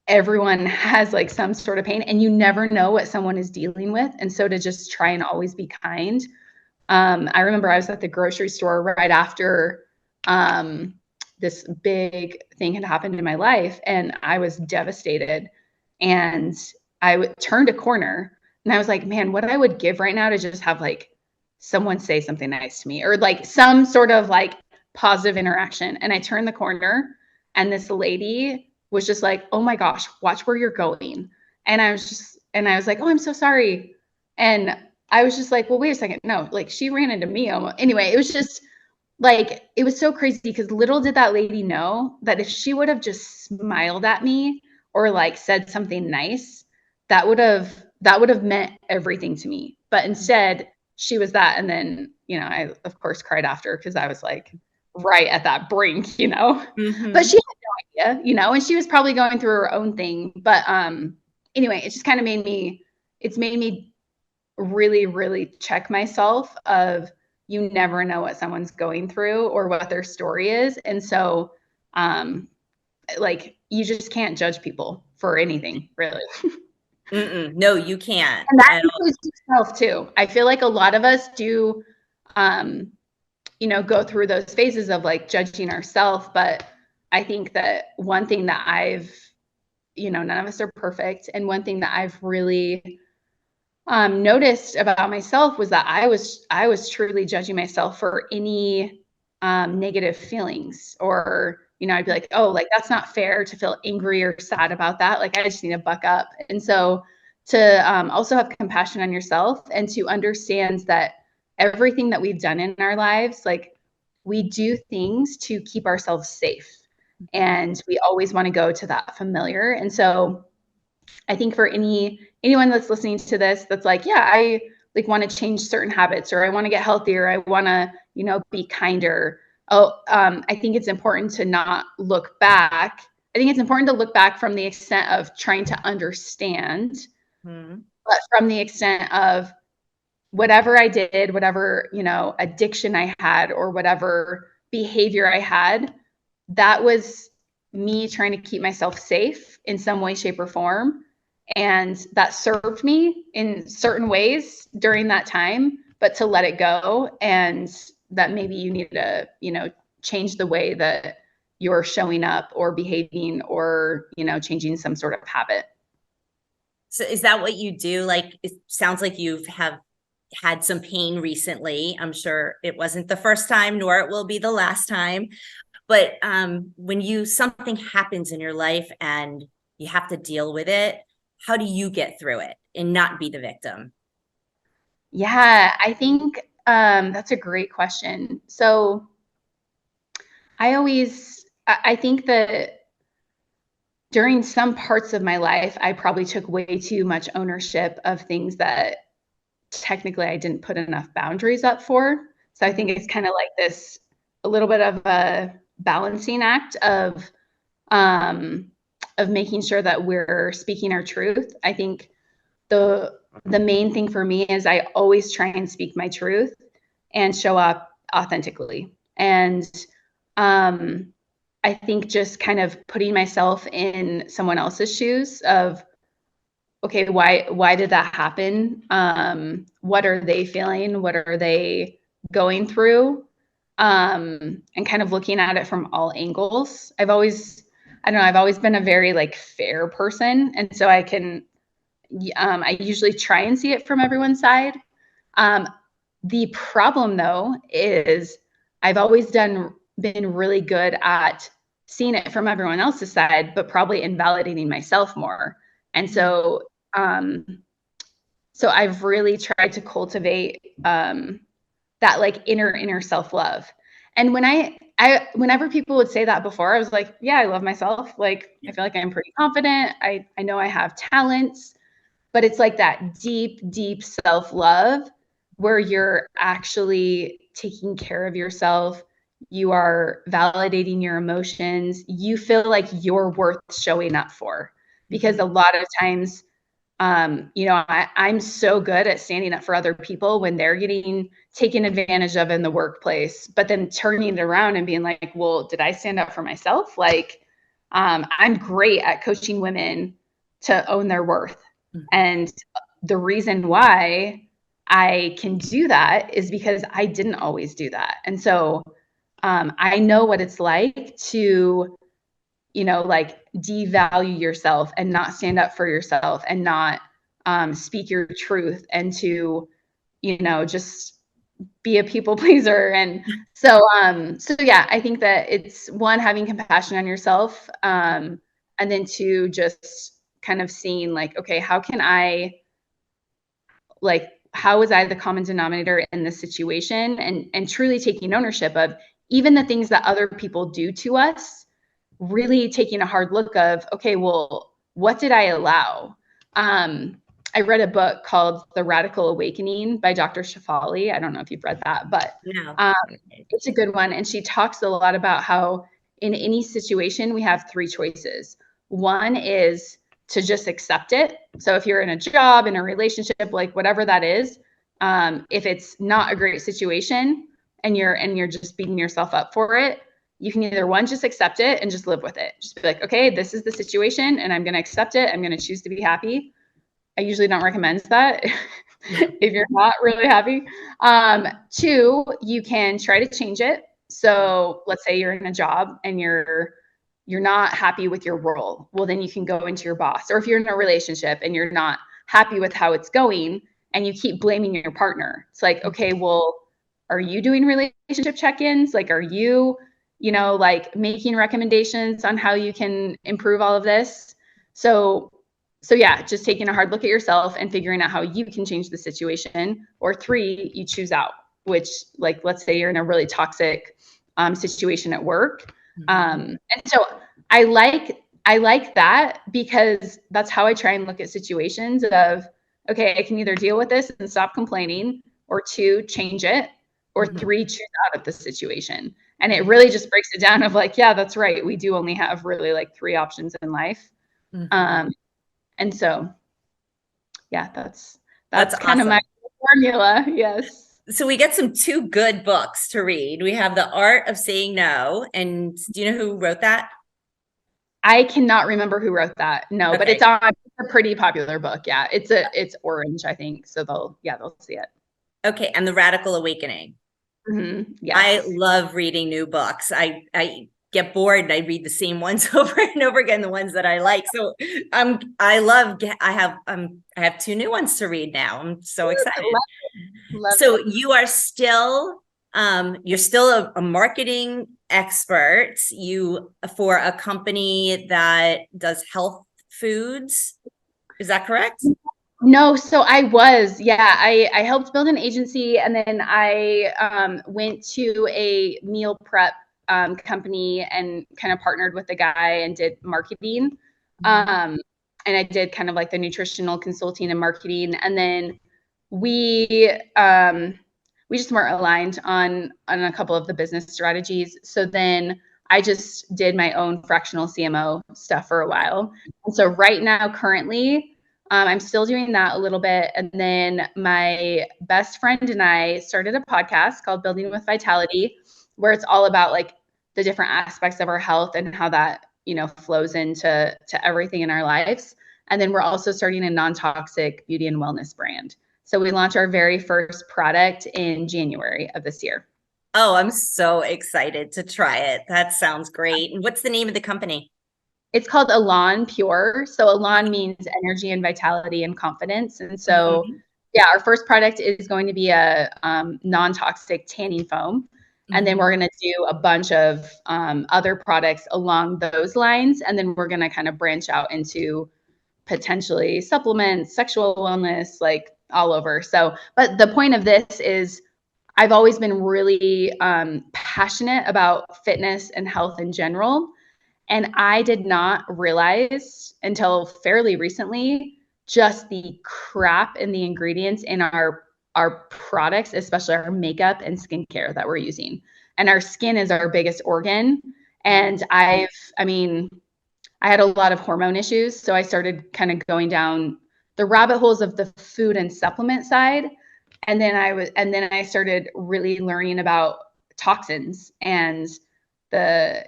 everyone has like some sort of pain, and you never know what someone is dealing with. And so to just try and always be kind. I remember I was at the grocery store right after this big thing had happened in my life, and I was devastated. And I turned a corner, and I was like, man, what I would give right now to just have like someone say something nice to me, or like some sort of like positive interaction. And I turned the corner, and this lady was just like, oh my gosh, watch where you're going. And I was like, oh, I'm so sorry. And I was just like, well, wait a second. No, like, she ran into me almost. Anyway, it was just like, it was so crazy, because little did that lady know that if she would have just smiled at me or like said something nice, that would have meant everything to me. But instead, she was that. And then, I of course cried after, because I was like right at that brink, but she had no idea, and she was probably going through her own thing. But anyway, it just kind of made me really, really check myself of, you never know what someone's going through or what their story is. And so like, you just can't judge people for anything, really. No, you can't. And that includes yourself too. I feel like a lot of us do go through those phases of like judging ourselves. But I think that one thing that none of us are perfect. And one thing that I've really noticed about myself was that I was truly judging myself for any negative feelings, or, I'd be like, oh, like, that's not fair to feel angry or sad about that. Like, I just need to buck up. And so to also have compassion on yourself and to understand that everything that we've done in our lives, like, we do things to keep ourselves safe. And we always want to go to that familiar. And so I think for anyone that's listening to this, that's like, yeah, I like want to change certain habits, or I want to get healthier, I want to, be kinder. I think it's important to not look back. I think it's important to look back from the extent of trying to understand, but from the extent of whatever I did, whatever, addiction I had, or whatever behavior I had, that was me trying to keep myself safe in some way, shape, or form. And that served me in certain ways during that time, but to let it go, and that maybe you need to, change the way that you're showing up or behaving, or, changing some sort of habit. So is that what you do? Like, it sounds like you've had some pain recently. I'm sure it wasn't the first time, nor it will be the last time. But when something happens in your life and you have to deal with it, how do you get through it and not be the victim? Yeah, I think that's a great question. So I think that during some parts of my life, I probably took way too much ownership of things that technically I didn't put enough boundaries up for. So I think it's kind of like this, a little bit of a balancing act of making sure that we're speaking our truth. I think the main thing for me is I always try and speak my truth and show up authentically. And I think just kind of putting myself in someone else's shoes of, okay, why did that happen? What are they feeling? What are they going through? And kind of looking at it from all angles. I've always been a very like fair person. And so I usually try and see it from everyone's side. The problem though is I've always been really good at seeing it from everyone else's side, but probably invalidating myself more. And so I've really tried to cultivate that like inner self-love. And whenever people would say that before, I was like, yeah, I love myself. Like, I feel like I'm pretty confident. I know I have talents, but it's like that deep self-love where you're actually taking care of yourself. You are validating your emotions. You feel like you're worth showing up for, because a lot of times, I'm so good at standing up for other people when they're getting taken advantage of in the workplace, but then turning it around and being like, well, did I stand up for myself? Like, I'm great at coaching women to own their worth. And the reason why I can do that is because I didn't always do that. And so I know what it's like to, like devalue yourself and not stand up for yourself and not speak your truth, and to, just be a people pleaser. And so yeah, I think that it's one, having compassion on yourself, and then two, just kind of seeing like, okay, how was I the common denominator in this situation, and truly taking ownership of even the things that other people do to us, really taking a hard look of, okay, well, what did I allow? I read a book called The Radical Awakening by Dr. Shafali. I don't know if you've read that, but it's a good one. And she talks a lot about how in any situation, we have three choices. One is to just accept it. So if you're in a job, in a relationship, like whatever that is, if it's not a great situation and you're just beating yourself up for it, you can either one, just accept it and just live with it. Just be like, okay, this is the situation and I'm going to accept it. I'm going to choose to be happy. I usually don't recommend that if you're not really happy. Two, you can try to change it. So let's say you're in a job and you're not happy with your role. Well, then you can go into your boss. Or if you're in a relationship and you're not happy with how it's going and you keep blaming your partner, it's like, okay, well, are you doing relationship check-ins? Like, are you, like making recommendations on how you can improve all of this? So yeah, just taking a hard look at yourself and figuring out how you can change the situation. Or 3, you choose out, which, like, let's say you're in a really toxic situation at work. And so I like that, because that's how I try and look at situations of, okay, I can either deal with this and stop complaining, or 2, change it, or 3, choose out of the situation. And it really just breaks it down of like, yeah, that's right. We do only have really like 3 options in life. And so, yeah, that's kind of awesome. my formula. Yes. So we get some 2 good books to read. We have The Art of Saying No. And do you know who wrote that? I cannot remember who wrote that. No, Okay. but it's a pretty popular book. Yeah. It's orange, I think. So they'll see it. Okay. And The Radical Awakening. Yes. I love reading new books. I get bored and I read the same ones over and over again, the ones that I like. So I have 2 new ones to read now. I'm so excited. Love so it. You are still you're still a marketing expert for a company that does health foods. Is that correct? No, so I helped build an agency, and then I went to a meal prep company and kind of partnered with the guy and did marketing. And I did kind of like the nutritional consulting and marketing. And then we just weren't aligned on a couple of the business strategies. So then I just did my own fractional CMO stuff for a while. And so right now, currently, I'm still doing that a little bit. And then my best friend and I started a podcast called Building with Vitality, where it's all about like the different aspects of our health and how that, flows into everything in our lives. And then we're also starting a non-toxic beauty and wellness brand. So we launched our very first product in January of this year. Oh, I'm so excited to try it. That sounds great. And what's the name of the company? It's called Elan Pure. So Elan means energy and vitality and confidence. And so, yeah, our first product is going to be a non-toxic tanning foam. And then we're going to do a bunch of other products along those lines. And then we're going to kind of branch out into potentially supplements, sexual wellness, like all over. So, but the point of this is I've always been really passionate about fitness and health in general. And I did not realize until fairly recently just the crap in the ingredients in our products, especially our makeup and skincare that we're using. And our skin is our biggest organ. And I had a lot of hormone issues. So I started kind of going down the rabbit holes of the food and supplement side. And then I started really learning about toxins and the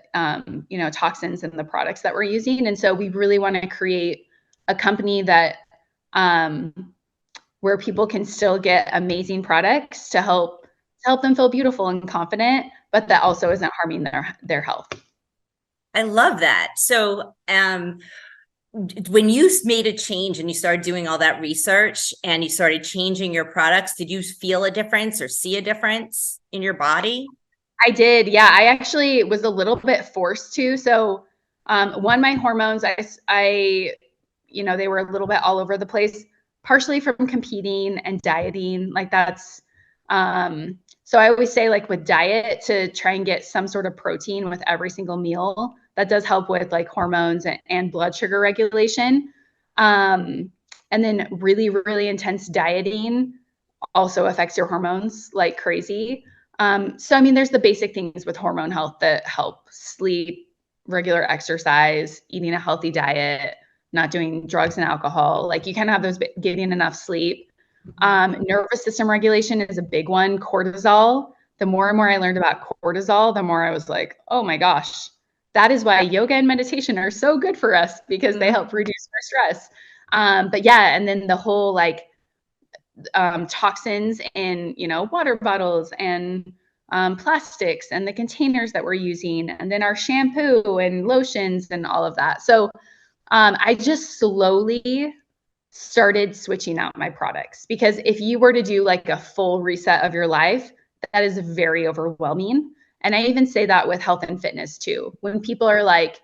toxins in the products that we're using. And so we really want to create a company that where people can still get amazing products to help them feel beautiful and confident, but that also isn't harming their health. I love that. So when you made a change and you started doing all that research and you started changing your products, did you feel a difference or see a difference in your body? I did. Yeah. I actually was a little bit forced to. So my hormones, I they were a little bit all over the place, partially from competing and dieting. Like that's, so I always say like with diet to try and get some sort of protein with every single meal. That does help with like hormones and blood sugar regulation. And then really, really intense dieting also affects your hormones like crazy. So, there's the basic things with hormone health that help: sleep, regular exercise, eating a healthy diet, not doing drugs and alcohol. Like you kind of have those, getting enough sleep. Nervous system regulation is a big one. Cortisol. The more and more I learned about cortisol, the more I was like, oh my gosh, that is why yoga and meditation are so good for us, because they help reduce our stress. But yeah, and then the whole like toxins in, water bottles and plastics and the containers that we're using, and then our shampoo and lotions and all of that. So I just slowly started switching out my products, because if you were to do like a full reset of your life, that is very overwhelming. And I even say that with health and fitness too. When people are like,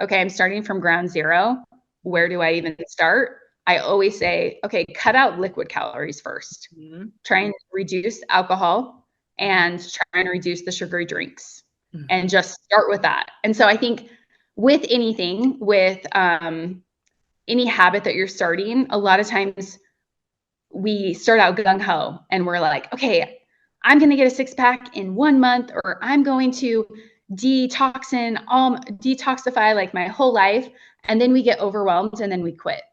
okay, I'm starting from ground zero, where do I even start? I always say, okay, cut out liquid calories first. Mm-hmm. Try and reduce alcohol and try and reduce the sugary drinks, mm-hmm. and just start with that. And so I think with anything, with any habit that you're starting, a lot of times we start out gung-ho and we're like, okay, I'm going to get a 6-pack in 1 month, or I'm going to detoxify like my whole life. And then we get overwhelmed and then we quit.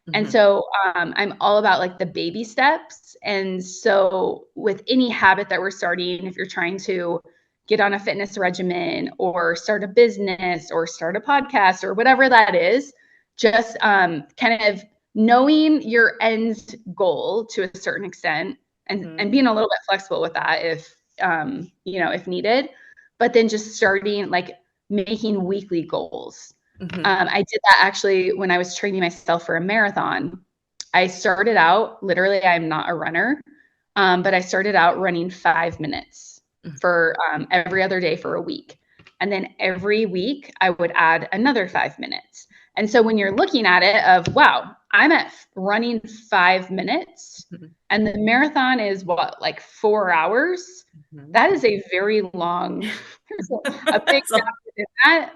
Mm-hmm. And so I'm all about like the baby steps. And so with any habit that we're starting, if you're trying to get on a fitness regimen or start a business or start a podcast or whatever that is, just kind of knowing your end goal to a certain extent, and, mm-hmm. and being a little bit flexible with that if, if needed, but then just starting like making weekly goals. Mm-hmm. I did that actually when I was training myself for a marathon. I started out, literally, I'm not a runner, but I started out running 5 minutes for every other day for a week. And then every week I would add another 5 minutes. And so when you're looking at it of, wow, I'm at running 5 minutes, mm-hmm. and the marathon is what, like 4 hours? Mm-hmm. That is a very long, a big gap in that.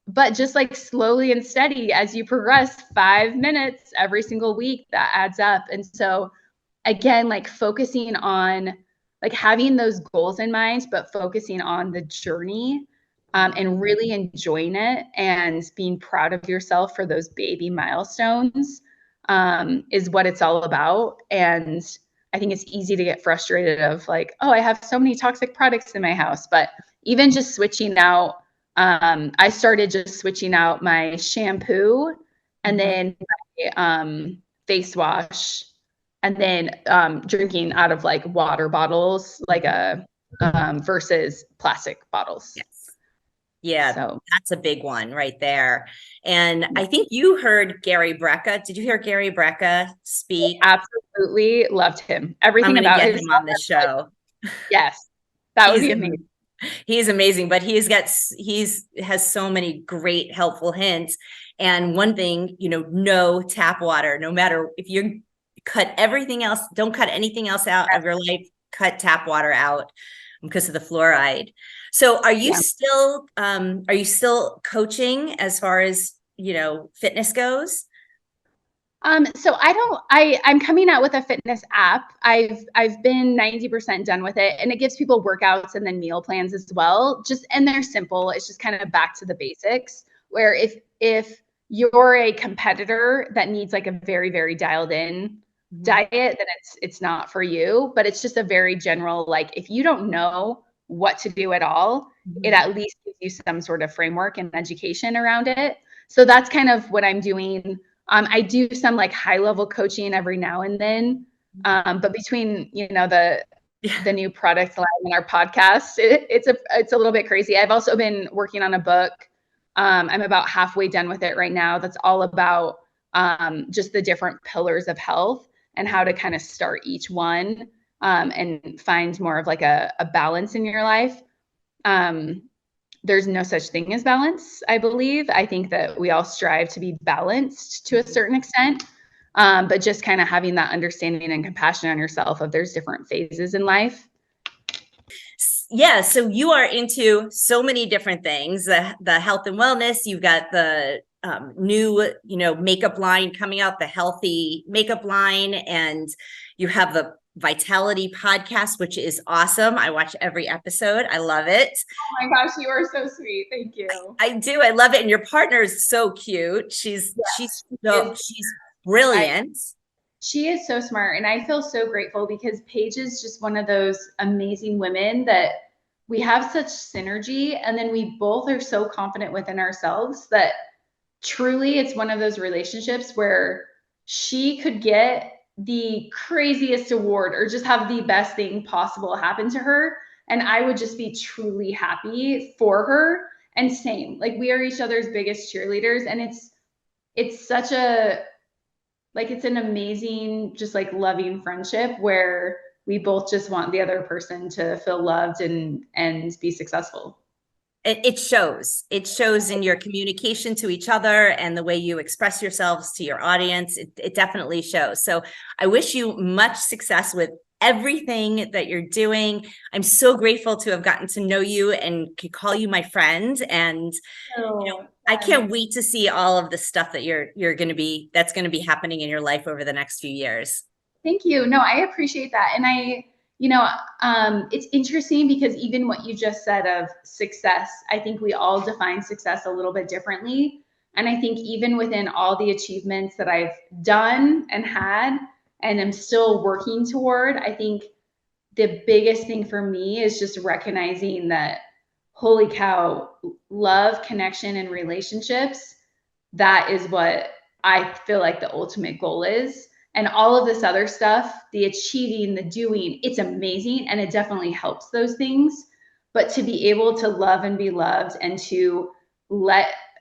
But just like slowly and steady as you progress, 5 minutes every single week, that adds up. And so again, like focusing on like having those goals in mind, but focusing on the journey, and really enjoying it and being proud of yourself for those baby milestones, is what it's all about. And I think it's easy to get frustrated of like, oh, I have so many toxic products in my house. But even just switching out, I started just switching out my shampoo and then my face wash, and then drinking out of like water bottles, like versus plastic bottles. Yes. Yeah, so that's a big one right there. And I think you heard Gary Brecka. Did you hear Gary Brecka speak? Absolutely loved him. Everything about get him on the show. Yes, that would be amazing. He's amazing, but he has so many great helpful hints. And one thing, no tap water, no matter if you cut everything else, don't cut anything else out of your life, cut tap water out because of the fluoride. So are you still coaching as far as, fitness goes? So I'm coming out with a fitness app. I've been 90% done with it, and it gives people workouts and then meal plans as well. And they're simple. It's just kind of back to the basics, where if you're a competitor that needs like a very, very dialed in diet, then it's not for you. But it's just a very general, like if you don't know what to do at all, it at least gives you some sort of framework and education around it. So that's kind of what I'm doing. I do some like high level coaching every now and then. But between, the new product line and our podcast, it's a little bit crazy. I've also been working on a book. I'm about halfway done with it right now. That's all about just the different pillars of health and how to kind of start each one, and find more of like a balance in your life. There's no such thing as balance, I believe. I think that we all strive to be balanced to a certain extent, but just kind of having that understanding and compassion on yourself of there's different phases in life. Yeah, so you are into so many different things, the health and wellness. You've got the new, makeup line coming out, the healthy makeup line, and you have the Vitality podcast, which is awesome. I watch every episode. I love it. Oh my gosh, you are so sweet. Thank you. I do. I love it. And your partner is so cute. She's brilliant. She is so smart. And I feel so grateful because Paige is just one of those amazing women that we have such synergy. And then we both are so confident within ourselves that truly it's one of those relationships where she could get the craziest award or just have the best thing possible happen to her, and I would just be truly happy for her. And same, like we are each other's biggest cheerleaders, and it's such a, like, it's an amazing, just like loving friendship where we both just want the other person to feel loved and be successful. It shows in your communication to each other and the way you express yourselves to your audience. It definitely shows. So I wish you much success with everything that you're doing. I'm so grateful to have gotten to know you and could call you my friend. And I can't wait to see all of the stuff that that's going to be happening in your life over the next few years. Thank you. No, I appreciate that. And it's interesting because even what you just said of success, I think we all define success a little bit differently. And I think even within all the achievements that I've done and had, and I'm still working toward, I think the biggest thing for me is just recognizing that, holy cow, love, connection, and relationships, that is what I feel like the ultimate goal is. And all of this other stuff, the achieving, the doing, it's amazing. And it definitely helps those things. But to be able to love and be loved and to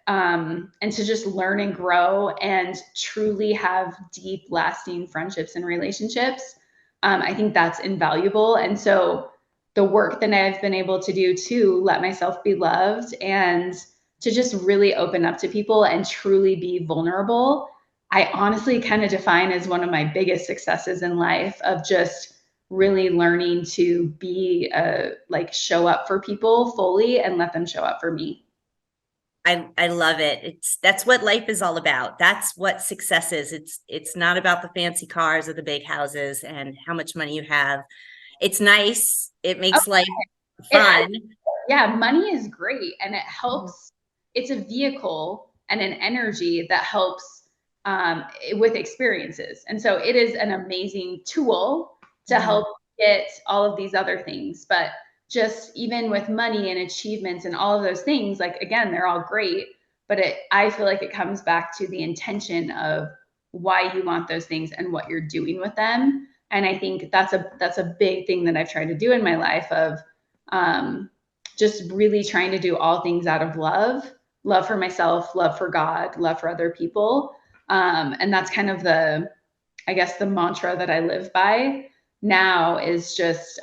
and to just learn and grow and truly have deep, lasting friendships and relationships, I think that's invaluable. And so the work that I've been able to do to let myself be loved and to just really open up to people and truly be vulnerable, I honestly kind of define as one of my biggest successes in life, of just really learning to be show up for people fully and let them show up for me. I love it. That's what life is all about. That's what success is. It's not about the fancy cars or the big houses and how much money you have. It's nice. It makes life fun. Money is great and it helps. It's a vehicle and an energy that helps with experiences. And so it is an amazing tool to help get all of these other things. But just even with money and achievements and all of those things, like, again, they're all great, but I feel like it comes back to the intention of why you want those things and what you're doing with them. And I think that's a big thing that I've tried to do in my life, of just really trying to do all things out of love for myself, love for God, love for other people. And that's kind of the mantra that I live by now, is just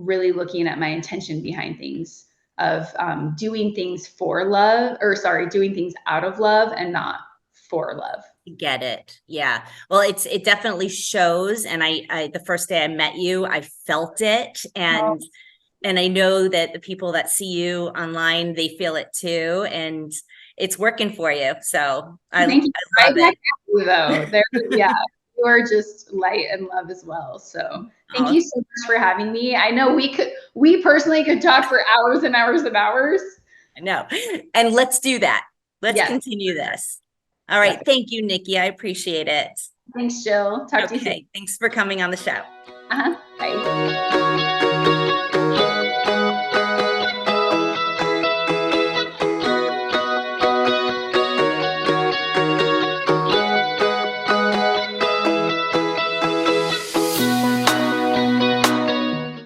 really looking at my intention behind things, of doing things doing things out of love and not for love. Get it. Yeah. Well, it definitely shows. And I the first day I met you, I felt it. And I know that the people that see you online, they feel it too. And it's working for you. So I love it. You are just light and love as well. So thank you so much for having me. I know we personally could talk for hours and hours and hours. I know. And let's do that. Let's continue this. All right. Thank you, Nikki. I appreciate it. Thanks, Jill. Talk to you soon. Thanks for coming on the show. Bye.